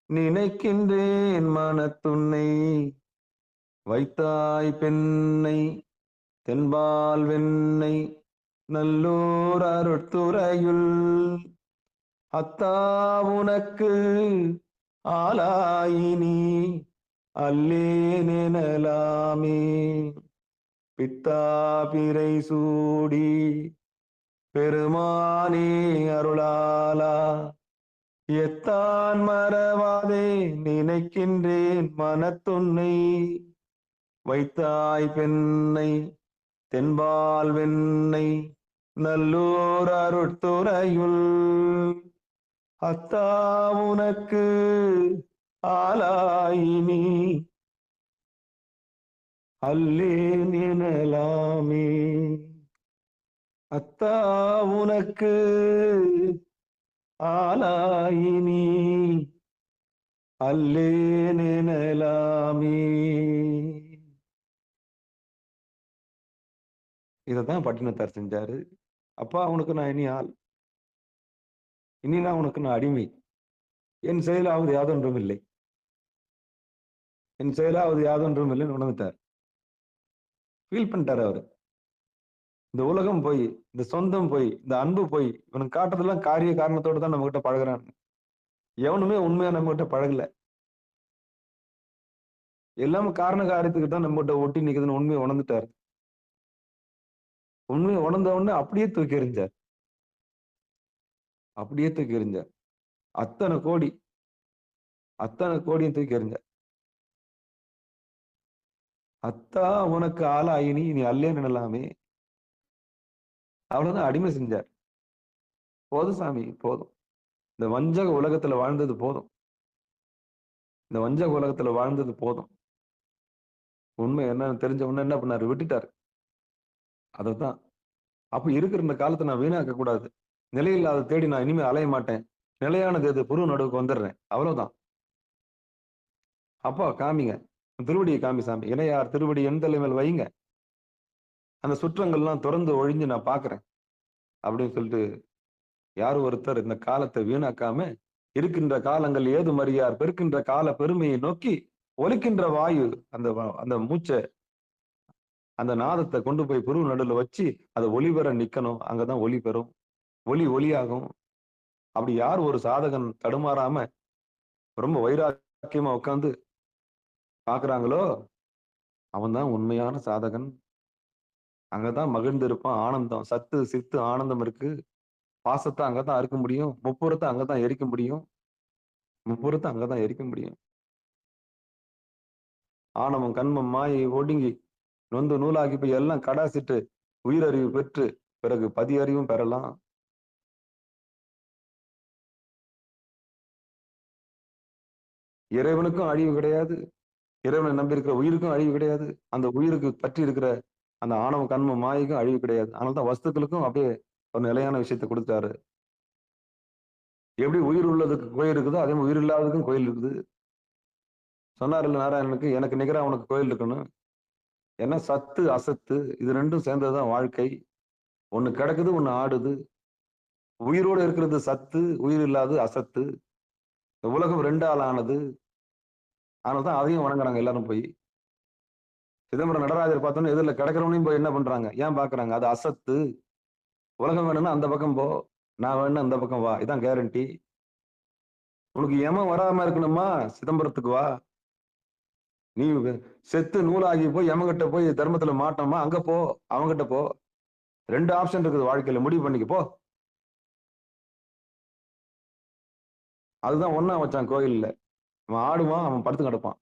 Speaker 1: நினைக்கின்றேன் மனத்துன்னை, வைத்தாய் பெண்ணை தென்பால் வெண்ணை நல்லூர் அருட்துறையுள், அத்தா உனக்கு ஆளாயினி அல்லேனெனலாமே. பித்தா பிறை சூடி பெருமானே அருளாலா, எத்தான் மறவாதே நினைக்கின்றேன் மனத்துன்னை, வைத்தாய் பெண்ணை தென்பால் வெண்ணை நல்லூர் அருட்துறையுள், அத்தா உனக்கு ஆளாயினி அல்லேன் எனலாமே. அத்தா உனக்கு ஆளாயினி அல்லேன் எனலாமே. இதைத்தான் பட்டினத்தார் செஞ்சாரு. அப்பா உனக்கு நான் இனி ஆள், இனி நான் உனக்கு நான் அடிமை, என் செயலாவது யாதொன்றும் இல்லை, என் செயலாவது யாதொன்றும் இல்லைன்னு உணர்ந்துட்டார். ஃபீல் பண்ணிட்டாரு அவரு. இந்த உலகம் போய், இந்த சொந்தம் போய், இந்த அன்பு போய், இவனுக்கு காட்டுறதெல்லாம் காரிய காரணத்தோடு தான் நம்ம கிட்ட பழகுறான். எவனுமே உண்மையா நம்ம கிட்ட பழகல. எல்லாமே காரண காரியத்துக்கு தான் நம்மகிட்ட ஒட்டி நிக்குதுன்னு உண்மையை உணர்ந்துட்டாரு. உண்மையை உணர்ந்த உடனே அப்படியே தூக்கி எறிஞ்சார். அப்படியே தூக்கி எறிஞ்சார். அத்தனை கோடி அத்தனை கோடியும் தூக்கி எறிஞ்சார். அத்தா உனக்கு ஆளாயினி நீ அல்லேன்னு நினைலாமே. அவ்வளவுதான் அடிமை செஞ்சார். போதும் சாமி போதும். இந்த வஞ்சக உலகத்துல வாழ்ந்தது போதும். இந்த வஞ்சக உலகத்துல வாழ்ந்தது போதும். உண்மை என்னன்னு தெரிஞ்ச உடனே என்ன பண்ணாரு? விட்டுட்டாரு. அதத்தான். அப்ப இருக்கிற இந்த காலத்தை நான் வீணாக்க கூடாது. நிலையில்லாத தேடி நான் இனிமே அலைய மாட்டேன். நிலையானது எது? புரு நடுவுக்கு வந்துடுறேன். அவ்வளவுதான். அப்பா காமிங்க. திருவடியை காமி சாமி. இணையார் திருவடி என் தலை மேல் வைங்க. அந்த சுற்றங்கள்லாம் திறந்து ஒழிஞ்சு நான் பாக்குறேன் அப்படின்னு சொல்லிட்டு யார் ஒருத்தர் இந்த காலத்தை வீணாக்காம இருக்கின்ற காலங்கள் ஏது மறியார் பெருக்கின்ற கால பெருமையை நோக்கி ஒலிக்கின்ற வாயு அந்த மூச்சை அந்த நாதத்தை கொண்டு போய் புரு நடுவில் வச்சு அதை ஒளி பெற நிக்கணும். அங்கதான் ஒளி பெறும். ஒளியாகும். அப்படி யார் ஒரு சாதகன் தடுமாறாம ரொம்ப வைராக்கியமா உட்கார்ந்து பாக்குறாங்களோ அவன் தான் உண்மையான சாதகன். அங்கதான் மகிழ்ந்து இருப்பான். ஆனந்தம், சத்து சித்து ஆனந்தம் இருக்கு. பாசத்தை அங்கதான் அறுக்க முடியும். முப்புறத்தை அங்கதான் எரிக்க முடியும். முப்புறத்தை அங்கதான் எரிக்க முடியும். ஆணவம் கண்மம் மாயை ஒடுங்கி நொந்து நூலாகி போய் எல்லாம் கடாசிட்டு உயிரறிவு பெற்று பிறகு பதி அறிவும் பெறலாம். இறைவனுக்கும் அழிவு கிடையாது. இறைவனை நம்பி இருக்கிற உயிருக்கும் அழிவு கிடையாது. அந்த உயிருக்கு பற்றி இருக்கிற அந்த ஆணவம் கண்மம் மாயைக்கும் அழிவு கிடையாது. அதனால்தான் வஸ்துக்களுக்கும் அப்படியே ஒரு நிலையான விஷயத்தை கொடுத்தாரு. எப்படி உயிர் உள்ளதுக்கு கோயில் இருக்குதோ அதே மாதிரி உயிர் இல்லாததுக்கும் கோயில் இருக்குது. சொன்னார் இல்ல நாராயணனுக்கு, எனக்கு நிகரா உனக்கு கோயில் இருக்கணும். ஏன்னா சத்து அசத்து இது ரெண்டும் சேர்ந்ததுதான் வாழ்க்கை. ஒண்ணு கிடக்குது, ஒண்ணு ஆடுது. உயிரோடு இருக்கிறது சத்து, உயிர் இல்லாதது அசத்து. இந்த உலகம் ரெண்டால் ஆனது. அதனால்தான் அதையும் வணங்குறாங்க எல்லாரும் போய். சிதம்பரம் நடராஜர் பார்த்தோன்னு எதிரில் கிடக்கிறவனையும் போய் என்ன பண்றாங்க? ஏன் பாக்குறாங்க? அது அசத்து. உலகம் வேணும்னா அந்த பக்கம் போ, நான் வேணும்னா அந்த பக்கம் வா. இதான் கேரண்டி. உனக்கு யமன் வராம இருக்கணுமா? சிதம்பரத்துக்கு வா. நீ செத்து நூலாகி போய் யமங்கிட்ட போய் தர்மத்துல மாட்டோமா? அங்க போ, அவங்கிட்ட போ. ரெண்டு ஆப்ஷன் இருக்குது வாழ்க்கையில, முடிவு பண்ணிக்க போ. அதுதான் ஒண்ணா வச்சான் கோயில்ல. அவன் ஆடுவான், அவன் படுத்து கிடப்பான்.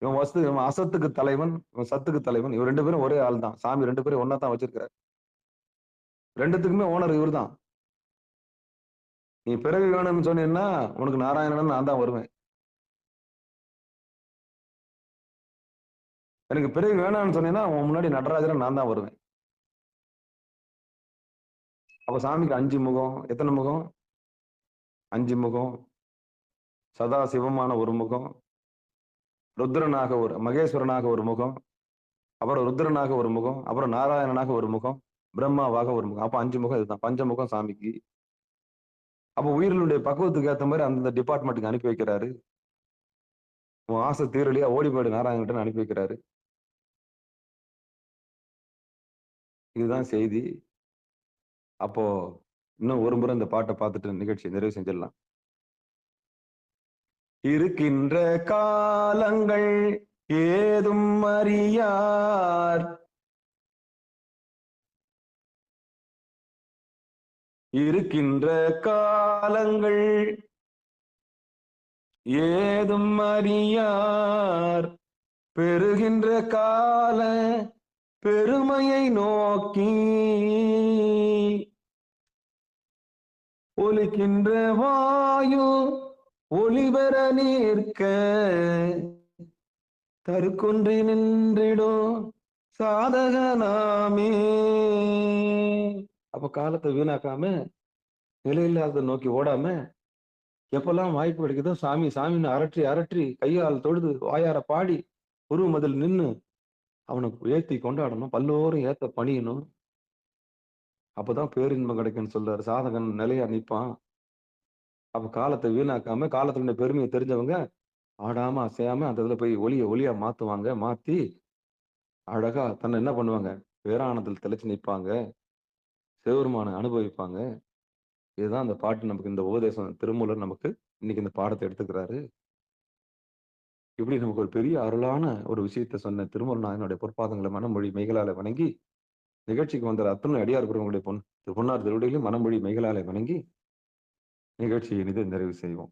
Speaker 1: இவன் அசத்துக்கு தலைவன், இவன் சத்துக்கு தலைவன். இவன் ரெண்டு பேரும் ஒரே ஆள் தான். சாமி ரெண்டு பேரும் ஒன்னா தான் வச்சிருக்கிறார். ரெண்டுத்துக்குமே ஓனர் இவர் தான். நீ பிறவி வேணும்னு சொன்னீங்கன்னா உனக்கு நாராயணன் நான் தான் வருவேன். எனக்கு பிறவி வேணாம்னு சொன்னீங்கன்னா உன் முன்னாடி நடராஜன் நான் தான் வருவேன். அப்ப சாமிக்கு 5 முகம். எத்தனை முகம்? 5 முகம். சதா சிவமான ஒரு முகம், ருத்ரனாக ஒரு மகேஸ்வரனாக ஒரு முகம், அப்புறம் ருத்ரனாக ஒரு முகம், அப்புறம் நாராயணனாக ஒரு முகம், பிரம்மாவாக ஒரு முகம். அப்ப 5 முகம். இதுதான் பஞ்சமுகம் சாமிக்கு. அப்ப உயிர்களுடைய பக்குவத்துக்கு ஏற்ற மாதிரி அந்த டிபார்ட்மெண்ட்டுக்கு அனுப்பி வைக்கிறாரு. உன் ஆசை தீரலையா ஓடி போயிடு நாராயணன் அனுப்பி வைக்கிறாரு. இதுதான் செய்தி. அப்போ இன்னும் ஒரு முறை இந்த பாட்டை பார்த்துட்டு நிகழ்ச்சியை நிறைவு செஞ்சிடலாம். இருக்கின்ற காலங்கள் ஏதும் அறியார், இருக்கின்ற காலங்கள் ஏதும் அறியார், பெறுகின்ற கால பெருமையை நோக்கி ஒலிக்கின்ற வாயு ஒளிபெற நிற்க தருக்கொன்றி நின்றிடும் சாதகனாமே. அப்ப காலத்தை வீணாக்காம நிலையில்லாத நோக்கி ஓடாம எப்பெல்லாம் வாய்ப்பு கிடைக்குதோ சாமி சாமின்னு அரற்றி அரற்றி கையால் தொழுது வாயார பாடி உருவ மதில் நின்னு அவனுக்கு ஏத்தி கொண்டாடணும். பல்லோரும் ஏத்த பணியணும். அப்பதான் பேரின்பம் கிடைக்கும்னு சொல்றாரு. சாதகன் நிலையா நிற்பான். அப்ப காலத்தை வீணாக்காம காலத்துல பெருமையை தெரிஞ்சவங்க ஆடாம அசையாம அந்த இதுல போய் ஒளியா மாத்துவாங்க. மாத்தி அழகா தன்னை என்ன பண்ணுவாங்க? பேரானத்தில் தெளிச்சு நிற்பாங்க. சிவபெருமானை அனுபவிப்பாங்க. இதுதான் அந்த பாட்டு நமக்கு இந்த உபதேசம் திருமூலர் நமக்கு இன்னைக்கு இந்த பாடத்தை எடுத்துக்கிறாரு. இப்படி நமக்கு ஒரு பெரிய அருளான ஒரு விஷயத்த சொன்ன திருமூல நாயனுடைய பொற்பாதங்களை மனமொழி மெய்களால வணங்கி, நிகழ்ச்சிக்கு வந்த அத்தனை அடியார் பெருமங்களுடைய பொன்னார் திருவடிகளையும் மனமொழி மெய்களால வணங்கி நிகழ்ச்சியை இனிதே நிறைவு செய்வோம்.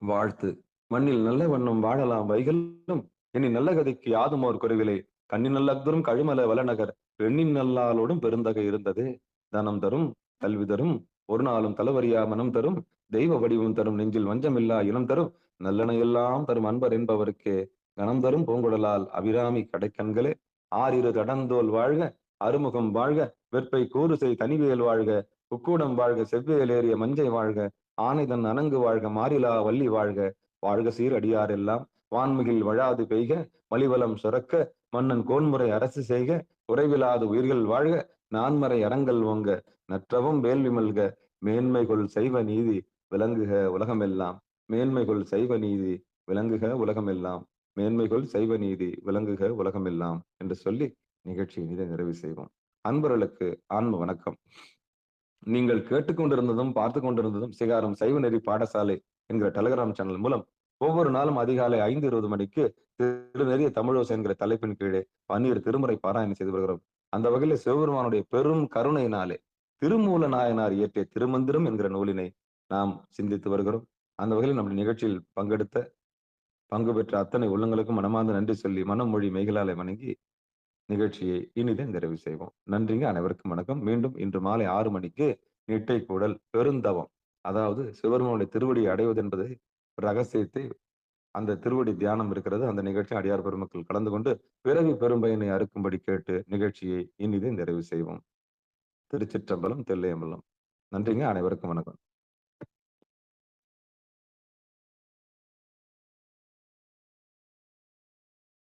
Speaker 1: வாழ்த்து. மண்ணில் நல்ல வண்ணம் வாழலாம் வைகளும், இனி நல்ல கதைக்கு யாதுமோர் குறைவிலே, கண்ணின் நல்லக்தரும் கழுமல வளநகர், பெண்ணின் நல்லாளோடும் பெருந்தகை இருந்ததே. தனம் தரும், கல்வி தரும், ஒரு நாளும் தளவறியா மனம் தரும், தெய்வ வடிவம் தரும், நெஞ்சில் வஞ்சமில்லா இனம் தரும், நல்லன எல்லாம் தரும் அன்பர் என்பவருக்கே, கணம் தரும் பூங்குழலால் அபிராமி கடைக்கண்களே, ஆறிரு தடந்தோல் வாழ்க, அறுமுகம் வாழ்க, வெற்பை கூறுசை தனிவேல் வாழ்க, உக்கூடம் வாழ்க, செவ்வேல் ஏறிய மஞ்சை வாழ்க, ஆனைதன் அணங்கு வாழ்க, மாறிலா வள்ளி வாழ்க, வாழ்க சீர் அடியார் எல்லாம், வான்மிகில் வழாது பெய்க, மலிவலம் சுரக்க, மன்னன் கோன்முறை அரசு செய்க, உறைவிலாது உயிர்கள் வாழ்க, நான்மறை அறங்கள் ஓங்க, நற்றவும் வேள்வி மல்க, மேன்மைகொள் செய்வ நீதி விளங்குக உலகமெல்லாம், மேன்மைகொள் செய்வ நீதி விளங்குக உலகமெல்லாம், மேன்மைகொள் செய்வ நீதி விளங்குக உலகமெல்லாம் என்று சொல்லி நிகழ்ச்சியை இதை நிறைவு செய்வோம். அன்பர்களுக்கு ஆன்ம வணக்கம். நீங்கள் கேட்டுக்கொண்டிருந்ததும் பார்த்து கொண்டிருந்ததும் சிகாரம் சைவ நெறி பாடசாலை என்கிற டெலிகிராம் சேனல் மூலம் ஒவ்வொரு நாளும் அதிகாலை 5:20 மணிக்கு திருநெறிய தமிழோசை என்கிற தலைப்பின் கீழே 12 திருமுறை பாராயணம் செய்து வருகிறோம். அந்த வகையில சிவபெருமானுடைய பெரும் கருணையினாலே திருமூல நாயனார் இயற்றிய திருமந்திரம் என்கிற நூலினை நாம் சிந்தித்து வருகிறோம். அந்த வகையில் நம்முடைய நிகழ்ச்சியில் பங்கு பெற்ற அத்தனை உள்ளங்களுக்கும் மனமார்ந்த நன்றி சொல்லி மனமொழி மெய்களாலை வணங்கி நிகழ்ச்சியை இனிதே நிறைவு செய்வோம். நன்றிங்க, அனைவருக்கும் வணக்கம். மீண்டும் இன்று மாலை 6 மணிக்கு நிட்டை கூடல் பெருந்தவம், அதாவது சிவபெருமானுடைய திருவடியை அடைவது என்பது ரகசியத்தை, அந்த திருவடி தியானம் இருக்கிறது. அந்த நிகழ்ச்சி அடியார் பெருமக்கள் கலந்து கொண்டு பிறவி பெரும்பயனை அறுக்கும்படி கேட்டு நிகழ்ச்சியை இனிதே நிறைவு செய்வோம். திருச்சிற்றம்பலம், தில்லையம்பலம். நன்றிங்க, அனைவருக்கும் வணக்கம்.